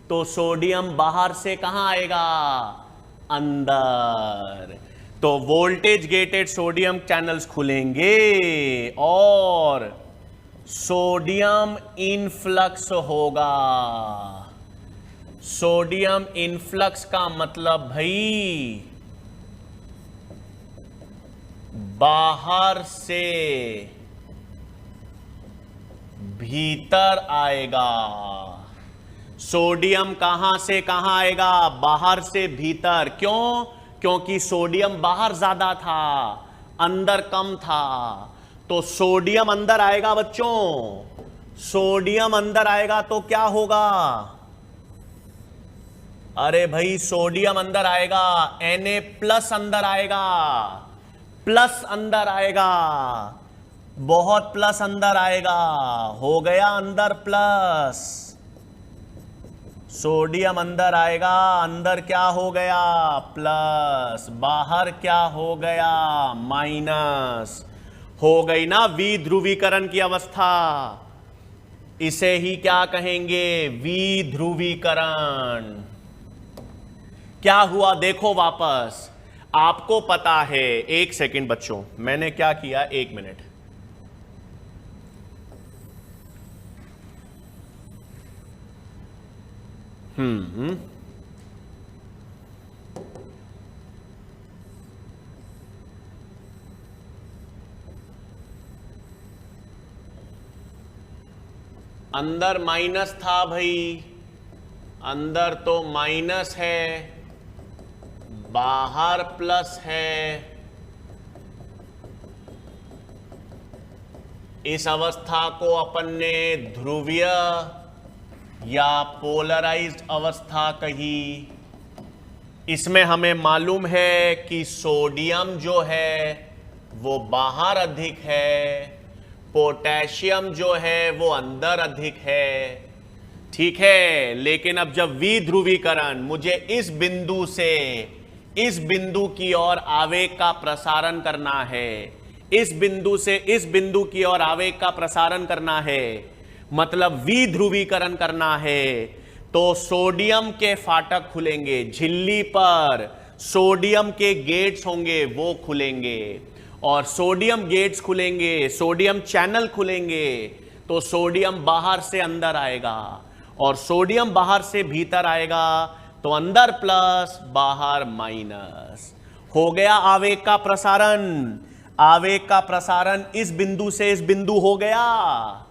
तो सोडियम बाहर से कहां आएगा? अंदर। तो वोल्टेज गेटेड सोडियम चैनल्स खुलेंगे और सोडियम इनफ्लक्स होगा। सोडियम इनफ्लक्स का मतलब भाई बाहर से भीतर आएगा। सोडियम कहां से कहां आएगा? बाहर से भीतर। क्यों? क्योंकि सोडियम बाहर ज्यादा था, अंदर कम था। तो सोडियम अंदर आएगा बच्चों। सोडियम अंदर आएगा तो क्या होगा? अरे भाई, सोडियम अंदर आएगा, Na+ अंदर आएगा, प्लस अंदर आएगा, बहुत प्लस अंदर आएगा। हो गया अंदर प्लस। सोडियम अंदर आएगा, अंदर क्या हो गया? प्लस। बाहर क्या हो गया? माइनस। हो गई ना विध्रुवीकरण की अवस्था। इसे ही क्या कहेंगे? विध्रुवीकरण। क्या हुआ देखो वापस। आपको पता है, एक सेकंड बच्चों, मैंने क्या किया, 1 मिनट। अंदर माइनस था भाई, अंदर तो माइनस है, बाहर प्लस है। इस अवस्था को अपन ने ध्रुवीय या पोलराइज्ड अवस्था कही। इसमें हमें मालूम है कि सोडियम जो है वो बाहर अधिक है, पोटेशियम जो है वो अंदर अधिक है, ठीक है। लेकिन अब जब विध्रुवीकरण, मुझे इस बिंदु से इस बिंदु की ओर आवेग का प्रसारण करना है, इस बिंदु से इस बिंदु की ओर आवेग का प्रसारण करना है, मतलब विध्रुवीकरण करना है, तो सोडियम के फाटक खुलेंगे, झिल्ली पर सोडियम के गेट्स होंगे वो खुलेंगे, और सोडियम गेट्स खुलेंगे, सोडियम चैनल खुलेंगे, तो सोडियम बाहर से अंदर आएगा, और सोडियम बाहर से भीतर आएगा, तो अंदर प्लस बाहर माइनस। हो गया आवेग का प्रसारण। आवेग का प्रसारण इस बिंदु से इस बिंदु हो गया।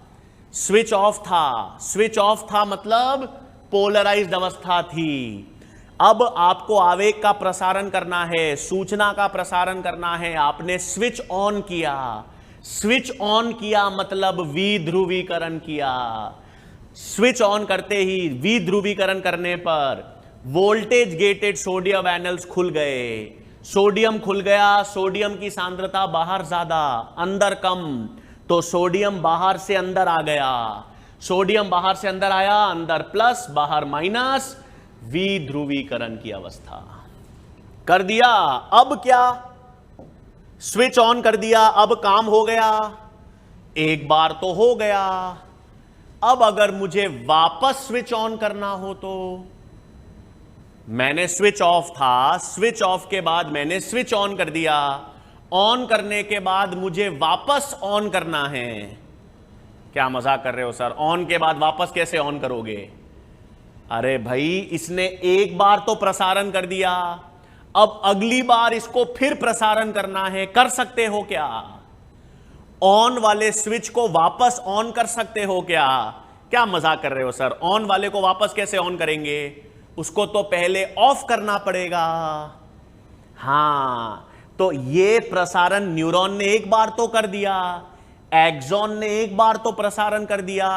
स्विच ऑफ था, स्विच ऑफ था मतलब पोलराइज्ड अवस्था थी। अब आपको आवेग का प्रसारण करना है, सूचना का प्रसारण करना है। आपने स्विच ऑन किया, स्विच ऑन किया मतलब विध्रुवीकरण किया। स्विच ऑन करते ही, विध्रुवीकरण करने पर वोल्टेज गेटेड सोडियम एनल्स खुल गए, सोडियम खुल गया, सोडियम की सांद्रता बाहर ज्यादा अंदर कम, तो सोडियम बाहर से अंदर आ गया, सोडियम बाहर से अंदर आया, अंदर प्लस बाहर माइनस, विध्रुवीकरण की अवस्था कर दिया। अब क्या, स्विच ऑन कर दिया, अब काम हो गया, एक बार तो हो गया। अब अगर मुझे वापस स्विच ऑन करना हो तो, मैंने स्विच ऑफ था, स्विच ऑफ के बाद मैंने स्विच ऑन कर दिया, ऑन करने के बाद मुझे वापस ऑन करना है। क्या मजाक कर रहे हो सर, ऑन के बाद वापस कैसे ऑन करोगे? अरे भाई, इसने एक बार तो प्रसारण कर दिया, अब अगली बार इसको फिर प्रसारण करना है। कर सकते हो क्या? ऑन वाले स्विच को वापस ऑन कर सकते हो क्या? क्या मजाक कर रहे हो सर, ऑन वाले को वापस कैसे ऑन करेंगे? उसको तो पहले ऑफ करना पड़ेगा। हां, तो ये प्रसारण न्यूरॉन ने एक बार तो कर दिया, एक्सॉन ने एक बार तो प्रसारण कर दिया।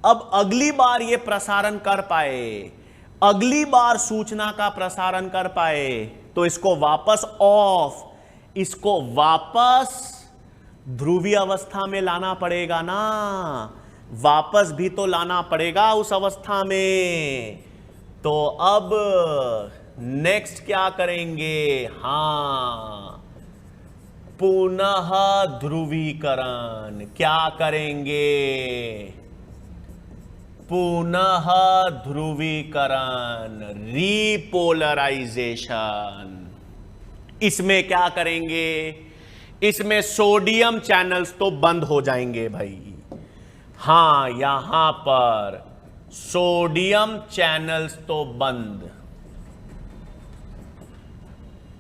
अब अगली बार ये प्रसारण कर पाए, अगली बार सूचना का प्रसारण कर पाए, तो इसको वापस ऑफ, इसको वापस ध्रुवीय अवस्था में लाना पड़ेगा ना, वापस भी तो लाना पड़ेगा उस अवस्था में। तो अब नेक्स्ट क्या करेंगे? हां, पुनः ध्रुवीकरण। क्या करेंगे? पुनः ध्रुवीकरण, रीपोलराइजेशन। इसमें क्या करेंगे? इसमें सोडियम चैनल्स तो बंद हो जाएंगे भाई। हां, यहां पर सोडियम चैनल्स तो बंद।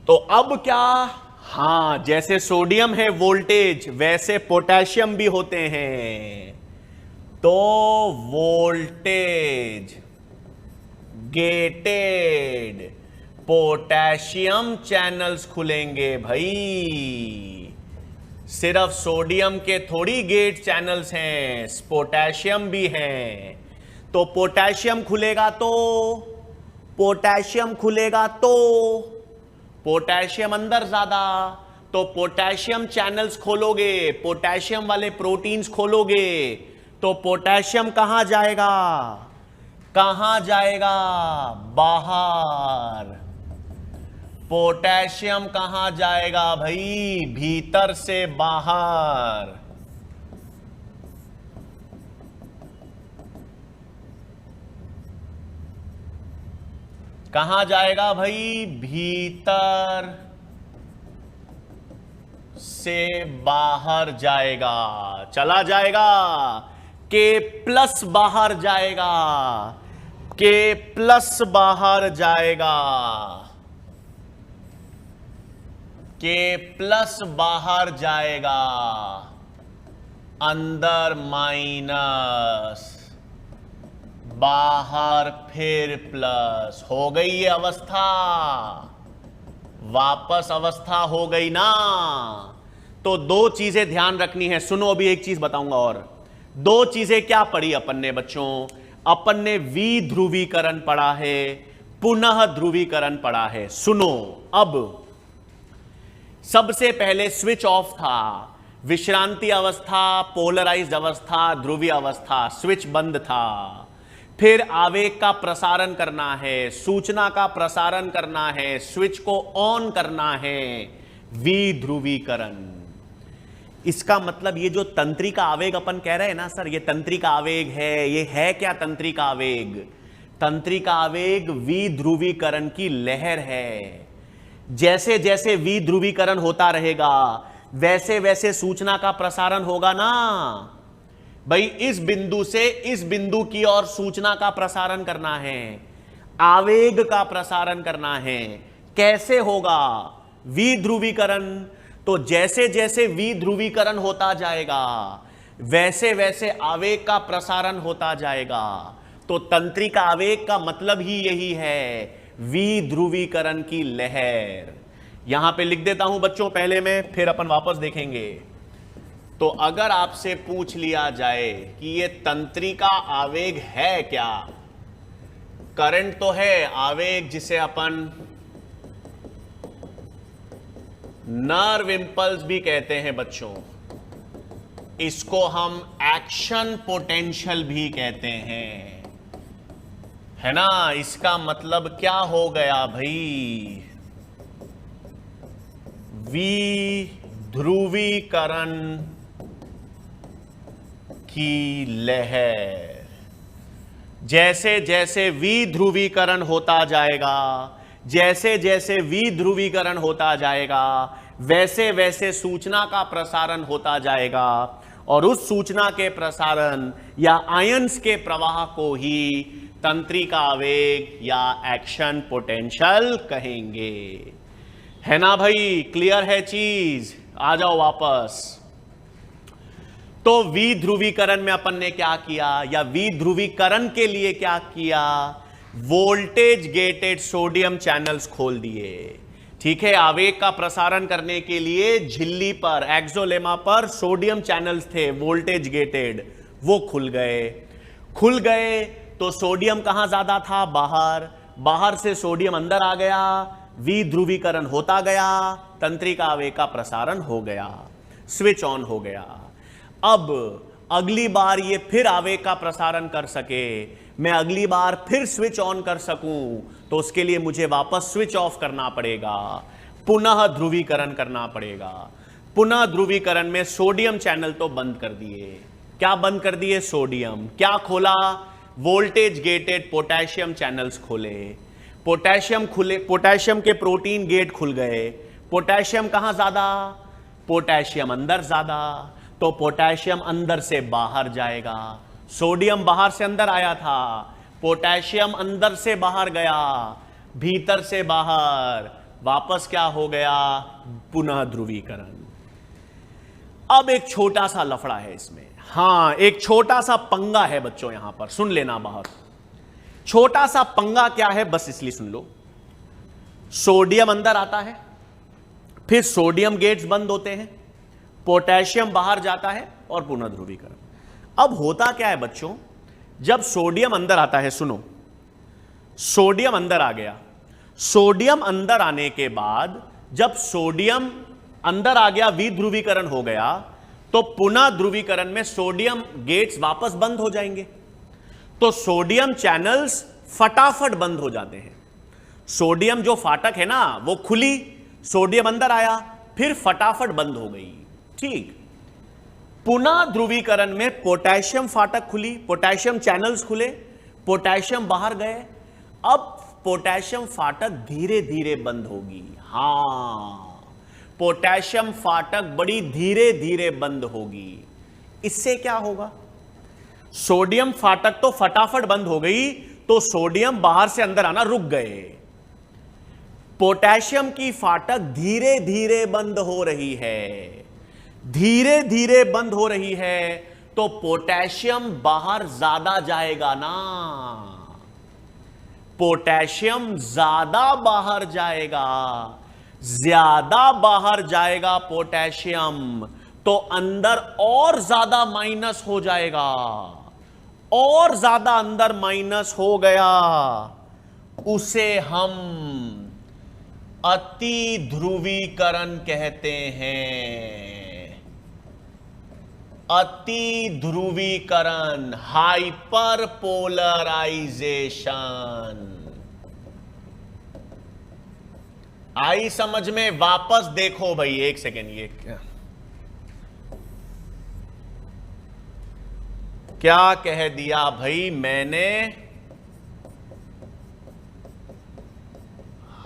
तो अब क्या? हां, जैसे सोडियम है वोल्टेज, वैसे पोटेशियम भी होते हैं। तो वोल्टेज गेटेड पोटेशियम चैनल्स खुलेंगे भाई। सिर्फ सोडियम के थोड़ी गेट चैनल्स हैं, पोटेशियम भी हैं। तो पोटेशियम खुलेगा तो, पोटेशियम खुलेगा तो, पोटेशियम अंदर ज्यादा, तो पोटेशियम चैनल्स खोलोगे, पोटेशियम वाले प्रोटीन्स खोलोगे, तो पोटेशियम कहां जाएगा? कहां जाएगा? बाहर। पोटेशियम कहां जाएगा भाई? भीतर से बाहर। कहां जाएगा भाई? भीतर से बाहर जाएगा, चला जाएगा। के प्लस बाहर जाएगा, के प्लस बाहर जाएगा, के प्लस बाहर जाएगा, अंदर माइनस, बाहर फिर प्लस। हो गई ये अवस्था, वापस अवस्था हो गई ना। तो दो चीजें ध्यान रखनी है, सुनो अभी एक चीज बताऊंगा। और दो चीजें क्या पढ़ी अपन ने बच्चों? अपन ने विध्रुवीकरण पढ़ा है, पुनः ध्रुवीकरण पढ़ा है। सुनो, अब सबसे पहले स्विच ऑफ था, विश्रांति अवस्था, पोलराइज्ड अवस्था, ध्रुवीय अवस्था, स्विच बंद था। फिर आवेग का प्रसारण करना है, सूचना का प्रसारण करना है, स्विच को ऑन करना है, विध्रुवीकरण। इसका मतलब ये जो तंत्रिका आवेग अपन कह रहे हैं ना सर, ये तंत्रिका आवेग है, ये है क्या तंत्रिका आवेग? तंत्रिका आवेग विध्रुवीकरण की लहर है। जैसे जैसे विध्रुवीकरण होता रहेगा वैसे वैसे सूचना का प्रसारण होगा ना भाई। इस बिंदु से इस बिंदु की ओर सूचना का प्रसारण करना है, आवेग का प्रसारण करना है। कैसे होगा विध्रुवीकरण? तो जैसे जैसे विध्रुवीकरण होता जाएगा वैसे वैसे आवेग का प्रसारण होता जाएगा। तो तंत्रिका आवेग का मतलब ही यही है, विध्रुवीकरण की लहर। यहां पे लिख देता हूं बच्चों पहले में, फिर अपन वापस देखेंगे। तो अगर आपसे पूछ लिया जाए कि ये तंत्रिका आवेग है क्या? करंट तो है, आवेग जिसे अपन नर्व इंपल्स भी कहते हैं बच्चों, इसको हम एक्शन पोटेंशियल भी कहते हैं, है ना। इसका मतलब क्या हो गया भाई? विध्रुवीकरण की लहर। जैसे जैसे विध्रुवीकरण होता जाएगा, जैसे जैसे विध्रुवीकरण होता जाएगा वैसे वैसे सूचना का प्रसारण होता जाएगा, और उस सूचना के प्रसारण या आयंस के प्रवाह को ही तंत्रिका आवेग या एक्शन पोटेंशियल कहेंगे, है ना भाई। क्लियर है चीज? आ जाओ वापस। तो विध्रुवीकरण में अपन ने क्या किया, या विध्रुवीकरण के लिए क्या किया? वोल्टेज गेटेड सोडियम चैनल्स खोल दिए। ठीक है, आवेग का प्रसारण करने के लिए झिल्ली पर, एक्सोलेमा पर सोडियम चैनल्स थे वोल्टेज गेटेड, वो खुल गए। तो सोडियम कहां ज्यादा था? बाहर। बाहर से सोडियम अंदर आ गया, विध्रुवीकरण होता गया, तंत्रिका आवेग का प्रसारण हो गया, स्विच ऑन हो गया। अब अगली बार ये फिर आवेग का प्रसारण कर सके, मैं अगली बार फिर स्विच ऑन कर सकूं, तो उसके लिए मुझे वापस स्विच ऑफ करना पड़ेगा, पुनः ध्रुवीकरण करना पड़ेगा। पुनः ध्रुवीकरण में सोडियम चैनल तो बंद कर दिए। क्या बंद कर दिए? सोडियम। क्या खोला? वोल्टेज गेटेड पोटेशियम चैनल्स खोले। पोटेशियम के प्रोटीन गेट खुल गए। पोटेशियम कहां ज्यादा? पोटेशियम अंदर ज्यादा, तो पोटेशियम अंदर से बाहर जाएगा। सोडियम बाहर से अंदर आया था, पोटेशियम अंदर से बाहर गया, भीतर से बाहर, वापस क्या हो गया? पुनः ध्रुवीकरण। अब एक छोटा सा लफड़ा है इसमें, हां एक छोटा सा पंगा है बच्चों, यहां पर सुन लेना। बहुत छोटा सा पंगा क्या है, बस इसलिए सुन लो। सोडियम अंदर आता है, फिर सोडियम गेट्स बंद होते हैं, पोटेशियम बाहर जाता है और पुनः ध्रुवीकरण। अब होता क्या है बच्चों, जब सोडियम अंदर आता है, सुनो, सोडियम अंदर आ गया। सोडियम अंदर आने के बाद जब सोडियम अंदर आ गया, विध्रुवीकरण हो गया, तो पुनः ध्रुवीकरण में सोडियम गेट्स वापस बंद हो जाएंगे, तो सोडियम चैनल्स फटाफट बंद हो जाते हैं। सोडियम जो फाटक है ना वो खुली, सोडियम अंदर आया, फिर फटाफट बंद हो गई। ठीक, पुनः ध्रुवीकरण में पोटेशियम फाटक खुली, पोटेशियम चैनल्स खुले, पोटेशियम बाहर गए। अब पोटेशियम फाटक धीरे धीरे बंद होगी। हां, पोटेशियम फाटक बड़ी धीरे धीरे बंद होगी। इससे क्या होगा? सोडियम फाटक तो फटाफट बंद हो गई, तो सोडियम बाहर से अंदर आना रुक गए। पोटेशियम की फाटक धीरे धीरे बंद हो रही है, धीरे धीरे बंद हो रही है, तो पोटेशियम बाहर ज्यादा जाएगा ना, पोटेशियम ज्यादा बाहर जाएगा। ज्यादा बाहर जाएगा पोटेशियम तो अंदर और ज्यादा माइनस हो जाएगा, और ज्यादा अंदर माइनस हो गया, उसे हम अति ध्रुवीकरण कहते हैं। अति ध्रुवीकरण, हाइपर पोलराइजेशन। आई समझ में? वापस देखो भाई, एक सेकेंड, ये क्या कह दिया भाई मैंने?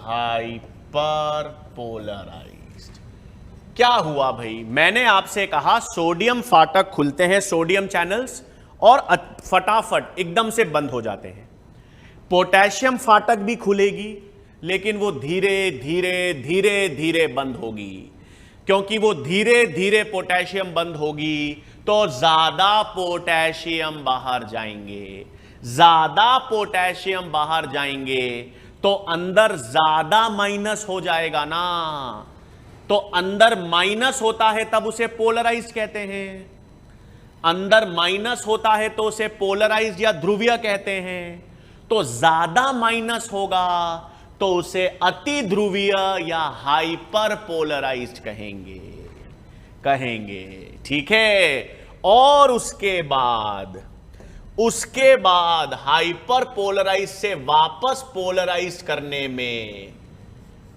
Hyper polarised. क्या हुआ भाई? मैंने आपसे कहा सोडियम फाटक खुलते हैं, सोडियम चैनल्स, और फटाफट एकदम से बंद हो जाते हैं। पोटेशियम फाटक भी खुलेगी, लेकिन वो धीरे धीरे धीरे धीरे बंद होगी। क्योंकि वो धीरे धीरे पोटेशियम बंद होगी तो ज्यादा पोटेशियम बाहर जाएंगे। ज्यादा पोटेशियम बाहर जाएंगे तो अंदर ज्यादा माइनस हो जाएगा ना। तो अंदर माइनस होता है तब उसे पोलराइज कहते हैं। अंदर माइनस होता है तो उसे पोलराइज या ध्रुवीय कहते हैं। तो ज्यादा माइनस होगा तो उसे अति ध्रुवीय या हाइपर पोलराइज्ड कहेंगे। ठीक है। और उसके बाद हाइपर पोलराइज से वापस पोलराइज करने में,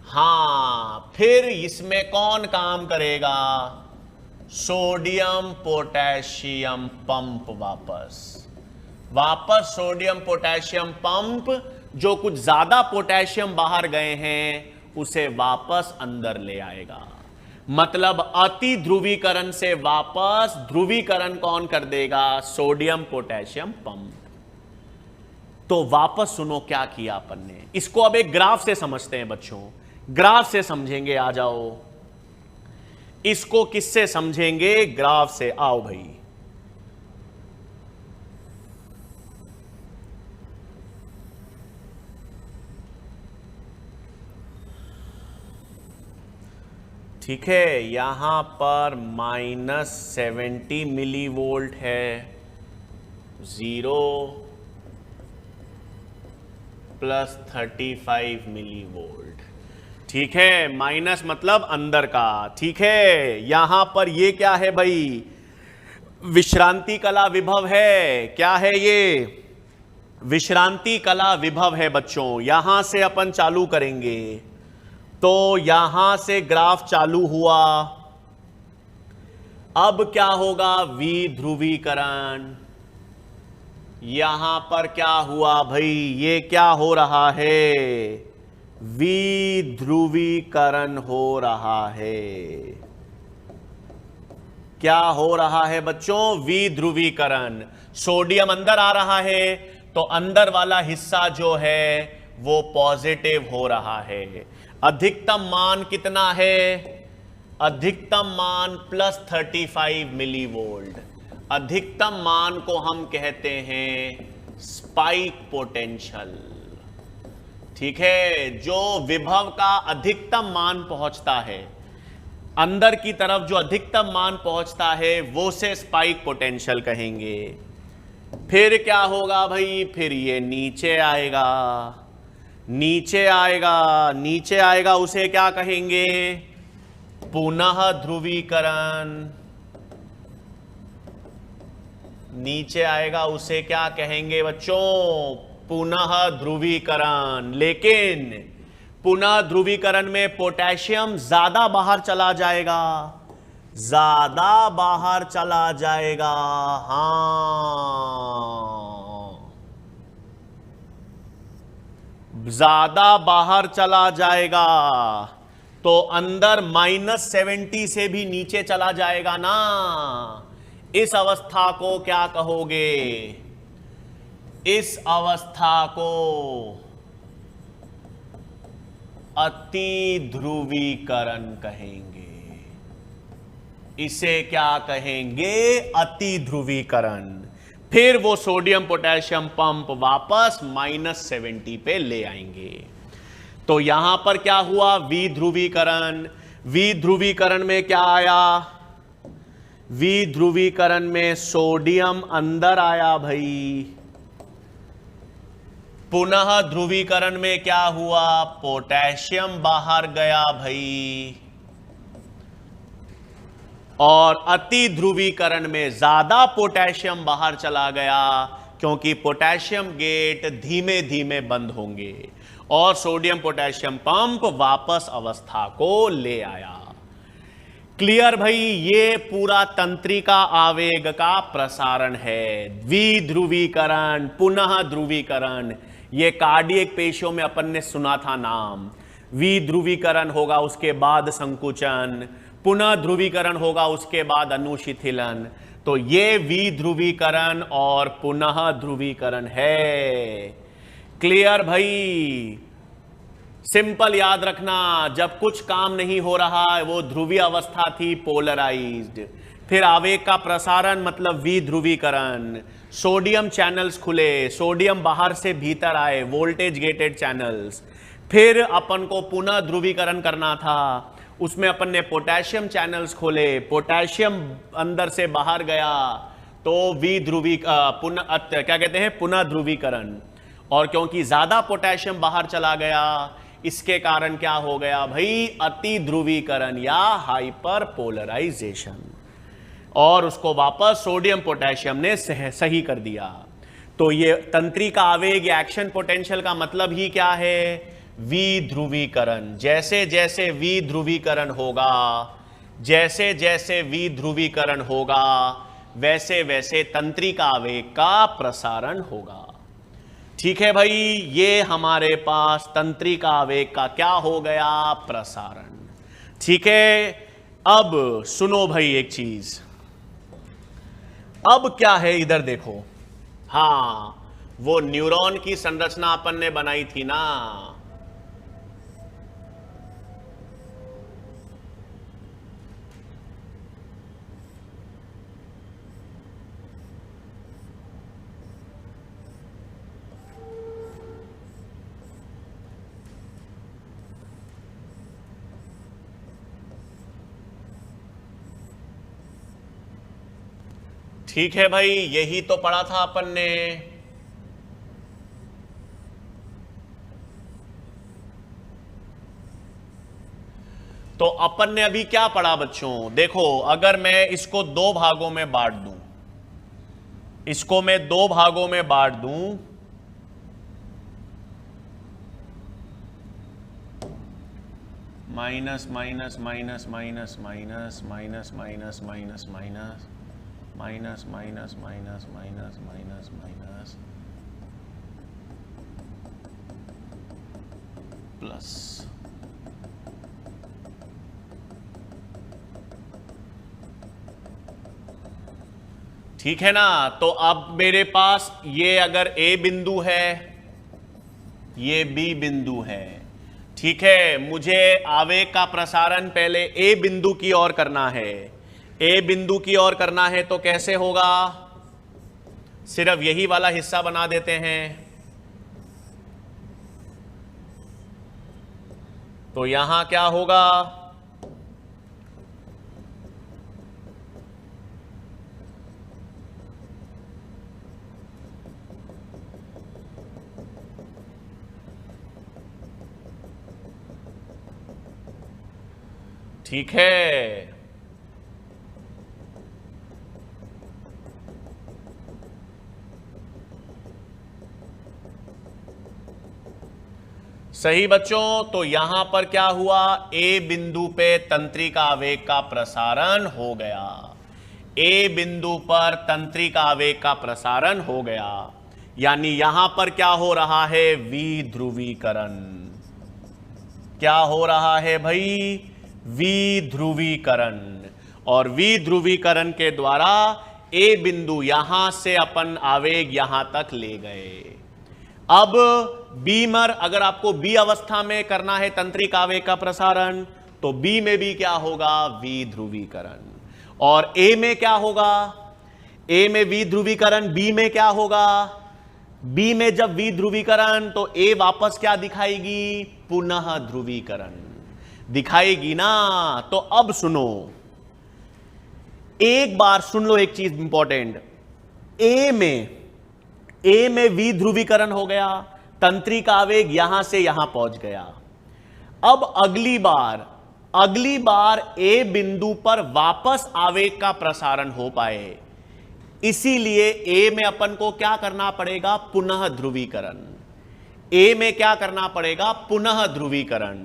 हां, फिर इसमें कौन काम करेगा? Sodium potassium pump. वापस सोडियम पोटेशियम पंप, जो कुछ ज्यादा पोटेशियम बाहर गए हैं उसे वापस अंदर ले आएगा। मतलब अति ध्रुवीकरण से वापस ध्रुवीकरण कौन कर देगा? Sodium potassium pump. तो वापस सुनो क्या किया अपन ने। इसको अब एक ग्राफ से समझते हैं बच्चों, ग्राफ से समझेंगे। आ जाओ, इसको किससे समझेंगे? ग्राफ से। आओ भाई, ठीक है। यहां पर -70 मिली वोल्ट है, 0 + 35 मिली वोल्ट। ठीक है, माइनस मतलब अंदर का। ठीक है, यहां पर ये क्या है भाई? विश्रांति कला विभव है। क्या है ये? विश्रांति कला विभव है बच्चों। यहां से अपन चालू करेंगे। तो यहां से ग्राफ चालू हुआ। अब क्या होगा? विध्रुवीकरण। यहां पर क्या हुआ भाई? ये क्या हो रहा है? विध्रुवीकरण हो रहा है। क्या हो रहा है बच्चों? विध्रुवीकरण। सोडियम अंदर आ रहा है तो अंदर वाला हिस्सा जो है वो पॉजिटिव हो रहा है। अधिकतम मान कितना है? अधिकतम मान +35 मिली वोल्ट। अधिकतम मान को हम कहते हैं स्पाइक पोटेंशियल। ठीक है, जो विभव का अधिकतम मान पहुंचता है, अंदर की तरफ जो अधिकतम मान पहुंचता है वो से स्पाइक पोटेंशियल कहेंगे। फिर क्या होगा भाई? फिर ये नीचे आएगा, नीचे आएगा, उसे क्या कहेंगे? पुनः ध्रुवीकरण। नीचे आएगा उसे क्या कहेंगे बच्चों? पुनः ध्रुवीकरण। लेकिन पुनः ध्रुवीकरण में पोटेशियम ज्यादा बाहर चला जाएगा, हाँ, ज्यादा बाहर चला जाएगा तो अंदर -70 से भी नीचे चला जाएगा ना। इस अवस्था को क्या कहोगे? इस अवस्था को अति ध्रुवीकरण कहेंगे। इसे क्या कहेंगे? अति ध्रुवीकरण। फिर वो सोडियम पोटेशियम पंप वापस -70 पे ले आएंगे। तो यहां पर क्या हुआ, विध्रुवीकरण। विध्रुवीकरण में क्या आया, विध्रुवीकरण में सोडियम अंदर आया भाई। पुनः ध्रुवीकरण में क्या हुआ, पोटेशियम बाहर गया भाई। और अति ध्रुवीकरण में ज्यादा पोटेशियम बाहर चला गया, क्योंकि पोटेशियम गेट धीमे धीमे बंद होंगे और सोडियम पोटेशियम पंप वापस अवस्था को ले आया। क्लियर भाई, ये पूरा तंत्रिका आवेग का प्रसारण है। विध्रुवीकरण, पुनः ध्रुवीकरण, ये कार्डियक पेशियों में अपन ने सुना था नाम। विध्रुवीकरण होगा, उसके बाद संकुचन, पुनः ध्रुवीकरण होगा, उसके बाद अनुशिथिलन। तो ये विध्रुवीकरण और पुनः ध्रुवीकरण है। क्लियर भाई, सिंपल याद रखना, जब कुछ काम नहीं हो रहा है वो ध्रुवीय अवस्था थी, पोलराइज्ड। फिर आवेग का प्रसारण मतलब विध्रुवीकरण, सोडियम चैनल्स खुले, सोडियम बाहर से भीतर आए, वोल्टेज गेटेड चैनल्स। फिर अपन को पुनः ध्रुवीकरण करना था, उसमें अपन ने पोटेशियम चैनल्स खोले, पोटेशियम अंदर से बाहर गया, तो विध्रुवी पुनः क्या कहते हैं, पुनः ध्रुवीकरण। और क्योंकि ज्यादा पोटेशियम बाहर चला गया, इसके कारण क्या हो गया भाई, अति ध्रुवीकरण या हाइपर पोलराइजेशन, और उसको वापस सोडियम पोटेशियम ने सही कर दिया। तो ये तंत्रिका आवेग या एक्शन पोटेंशियल का मतलब ही क्या है, विध्रुवीकरण। जैसे जैसे विध्रुवीकरण होगा, जैसे जैसे विध्रुवीकरण होगा, वैसे वैसे तंत्रिका आवेग का प्रसारण होगा। ठीक है भाई, ये हमारे पास तंत्रिका आवेग का क्या हो गया, प्रसारण। ठीक है, अब सुनो भाई एक चीज, अब क्या है इधर देखो। हां, वो न्यूरॉन की संरचना अपन ने बनाई थी ना, ठीक है भाई, यही तो पढ़ा था अपन ने। तो अपन ने अभी क्या पढ़ा बच्चों, देखो अगर मैं इसको दो भागों में बांट दूं, इसको मैं दो भागों में बांट दूं, minus minus minus minus minus minus minus minus minus minus minus minus minus minus minus plus, ठीक है ना। तो अब मेरे पास ये अगर ए बिंदु है, ये बी बिंदु है, ठीक है, मुझे आवेग का प्रसारण पहले ए बिंदु की ओर करना है। ए बिंदु की ओर करना है तो कैसे होगा, सिर्फ यही वाला हिस्सा बना देते हैं। तो यहां क्या होगा, ठीक है, सही बच्चों। तो यहां पर क्या हुआ, ए बिंदु पे तंत्रिका आवेग का प्रसारण हो गया, ए बिंदु पर तंत्रिका आवेग का प्रसारण हो गया, यानी यहां पर क्या हो रहा है, विध्रुवीकरण। क्या हो रहा है भाई, विध्रुवीकरण। और विध्रुवीकरण के द्वारा ए बिंदु यहां से अपन आवेग यहां तक ले गए। अब बीमर, अगर आपको बी अवस्था में करना है तंत्रिका आवेग का प्रसारण, तो बी में भी क्या होगा, विध्रुवीकरण। और ए में क्या होगा, ए में विध्रुवीकरण, बी में क्या होगा, बी में जब विध्रुवीकरण तो ए वापस क्या दिखाएगी, पुनः ध्रुवीकरण दिखाएगी ना। तो अब सुनो, एक बार सुन लो एक चीज इंपॉर्टेंट। ए में वी ध्रुवीकरण हो गया, तंत्रिका आवेग यहां से यहां पहुंच गया। अब अगली बार ए बिंदु पर वापस आवेग का प्रसारण हो पाए, इसीलिए ए में अपन को क्या करना पड़ेगा? पुनः ध्रुवीकरण। ए में क्या करना पड़ेगा? पुनः ध्रुवीकरण।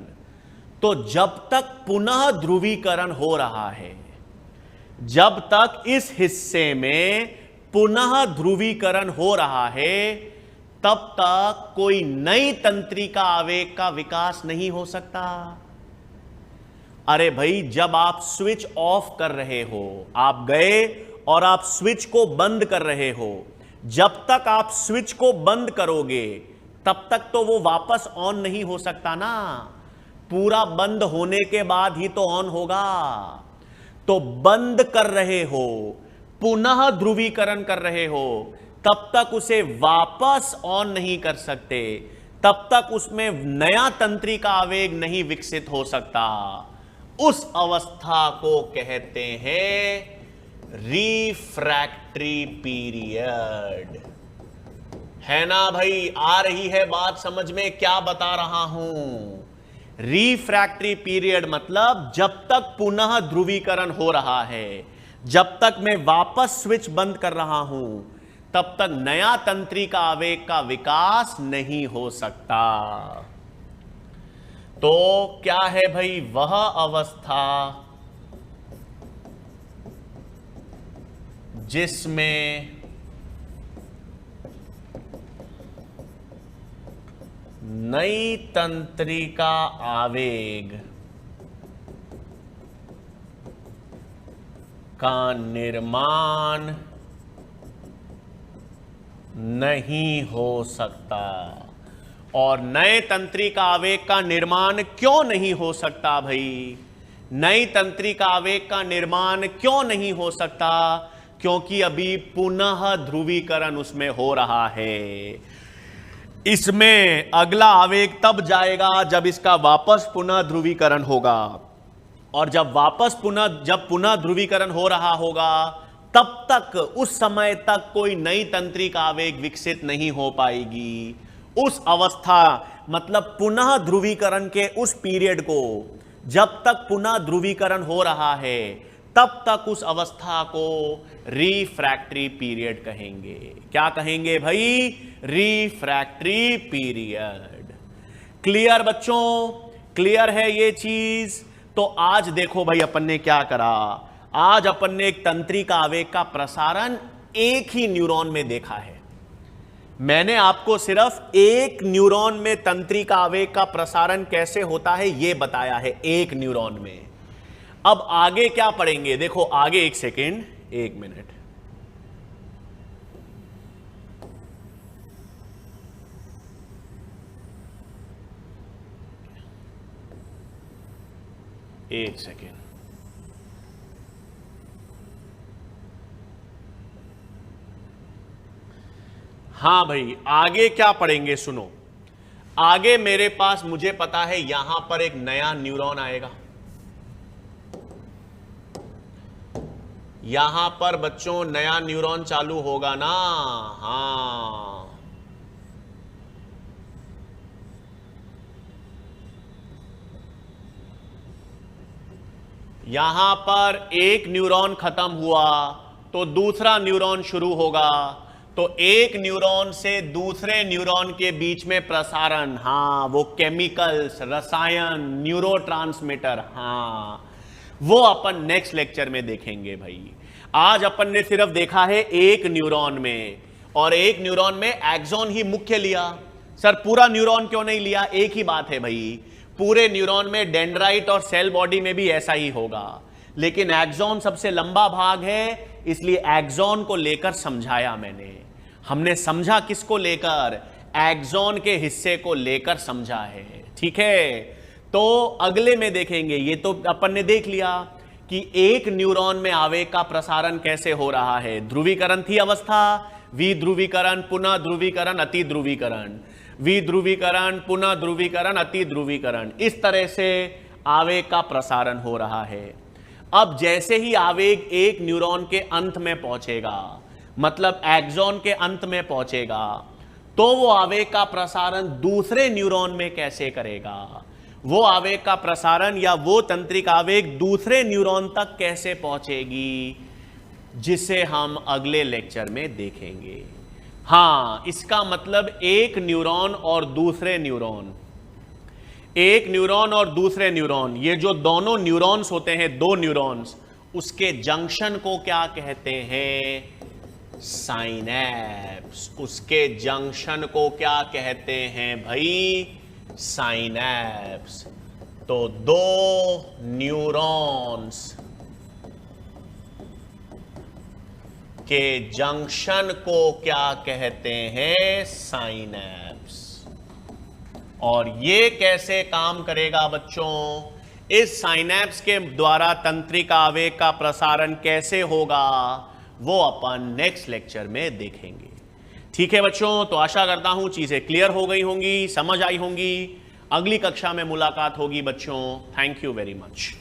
तो जब तक पुनः ध्रुवीकरण हो रहा है, जब तक इस हिस्से में पुनः ध्रुवीकरण हो रहा है, तब तक कोई नई तंत्रिका आवेग का विकास नहीं हो सकता। अरे भाई, जब आप स्विच ऑफ कर रहे हो, आप गए और आप स्विच को बंद कर रहे हो, जब तक आप स्विच को बंद करोगे तब तक तो वो वापस ऑन नहीं हो सकता ना। पूरा बंद होने के बाद ही तो ऑन होगा। तो बंद कर रहे हो, पुनः ध्रुवीकरण कर रहे हो, तब तक उसे वापस ऑन नहीं कर सकते, तब तक उसमें नया तंत्रिका आवेग नहीं विकसित हो सकता। उस अवस्था को कहते हैं रिफ्रैक्टरी पीरियड। है ना भाई? आ रही है बात समझ में क्या बता रहा हूं? रिफ्रैक्टरी पीरियड मतलब जब तक पुनः ध्रुवीकरण हो रहा है, जब तक मैं वापस स्विच बंद कर रहा हूं, तब तक नया तंत्रिका आवेग का विकास नहीं हो सकता। तो क्या है भाई? वह अवस्था जिसमें नई तंत्रिका आवेग का निर्माण नहीं हो सकता। और नए तंत्रिका आवेग का निर्माण क्यों नहीं हो सकता भाई? नई तंत्रिका आवेग का निर्माण क्यों नहीं हो सकता? क्योंकि अभी पुनः ध्रुवीकरण उसमें हो रहा है। इसमें अगला आवेग तब जाएगा जब इसका वापस पुनः ध्रुवीकरण होगा, और जब पुनः ध्रुवीकरण हो रहा होगा, तब तक उस समय तक कोई नई तंत्रिका आवेग विकसित नहीं हो पाएगी। उस अवस्था मतलब पुनः ध्रुवीकरण के उस पीरियड को, जब तक पुनः ध्रुवीकरण हो रहा है, तब तक उस अवस्था को रिफ्रैक्टरी पीरियड कहेंगे। क्या कहेंगे भाई? Refractory period. क्लियर बच्चों? क्लियर है ये चीज? तो आज देखो भाई, अपन ने क्या करा। आज अपन ने एक तंत्रिका आवेग का प्रसारण एक ही न्यूरॉन में देखा है। मैंने आपको सिर्फ एक न्यूरॉन में तंत्रिका आवेग का प्रसारण कैसे होता है यह बताया है, एक न्यूरॉन में। अब आगे क्या पढ़ेंगे? देखो आगे, एक सेकेंड, एक मिनट, एक सेकेंड। हां भाई, आगे क्या पढ़ेंगे? सुनो, आगे मेरे पास, मुझे पता है यहां पर एक नया न्यूरॉन आएगा। यहां पर बच्चों नया न्यूरॉन चालू होगा ना। हां, यहां पर एक न्यूरॉन खत्म हुआ तो दूसरा न्यूरॉन शुरू होगा। तो एक न्यूरॉन से दूसरे न्यूरॉन के बीच में प्रसारण, हां, वो केमिकल्स, रसायन, न्यूरोट्रांसमीटर, हां, वो अपन नेक्स्ट लेक्चर में देखेंगे भाई। आज अपन ने सिर्फ देखा है एक न्यूरॉन में, और एक न्यूरॉन में एक्सॉन ही मुख्य लिया। सर पूरा न्यूरॉन क्यों नहीं लिया? एक ही बात है भाई, पूरे न्यूरॉन में डेंड्राइट और सेल बॉडी में भी ऐसा ही होगा, लेकिन एक्सॉन सबसे लंबा भाग है, इसलिए एक्सॉन को लेकर समझाया मैंने। हमने समझा किसको लेकर? एक्सॉन के हिस्से को लेकर समझा है। ठीक है, तो अगले में देखेंगे। ये तो अपन ने देख लिया कि एक न्यूरॉन में आवेग का प्रसारण कैसे हो रहा है। ध्रुवीकरण थी अवस्था, विध्रुवीकरण, पुनः ध्रुवीकरण, अति ध्रुवीकरण, विध्रुवीकरण, पुनः ध्रुवीकरण, अति ध्रुवीकरण। इस तरह से आवेग का प्रसारण हो रहा है। अब जैसे ही आवेग एक न्यूरॉन के अंत में पहुंचेगा, मतलब एक्सॉन के अंत में पहुंचेगा, तो वो आवेग का प्रसारण दूसरे न्यूरॉन में कैसे करेगा, वो आवेग का प्रसारण या वो तंत्रिक आवेग दूसरे न्यूरॉन तक कैसे पहुंचेगी, जिसे हम अगले लेक्चर में देखेंगे। हां, इसका मतलब एक न्यूरॉन और दूसरे न्यूरॉन, एक न्यूरॉन और दूसरे न्यूरॉन, ये जो दोनों न्यूरॉन्स होते हैं, दो न्यूरॉन्स, उसके जंक्शन को क्या कहते हैं? साइनैप्स। उसके जंक्शन को क्या कहते हैं भाई? साइनैप्स। तो दो न्यूरॉन्स के जंक्शन को क्या कहते हैं? साइनैप्स। और ये कैसे काम करेगा बच्चों? इस साइनैप्स के द्वारा तंत्रिका आवेग का प्रसारण कैसे होगा, वो अपन नेक्स्ट लेक्चर में देखेंगे। ठीक है बच्चों, तो आशा करता हूं चीजें क्लियर हो गई होंगी, समझ आई होंगी। अगली कक्षा में मुलाकात होगी बच्चों। Thank you very much.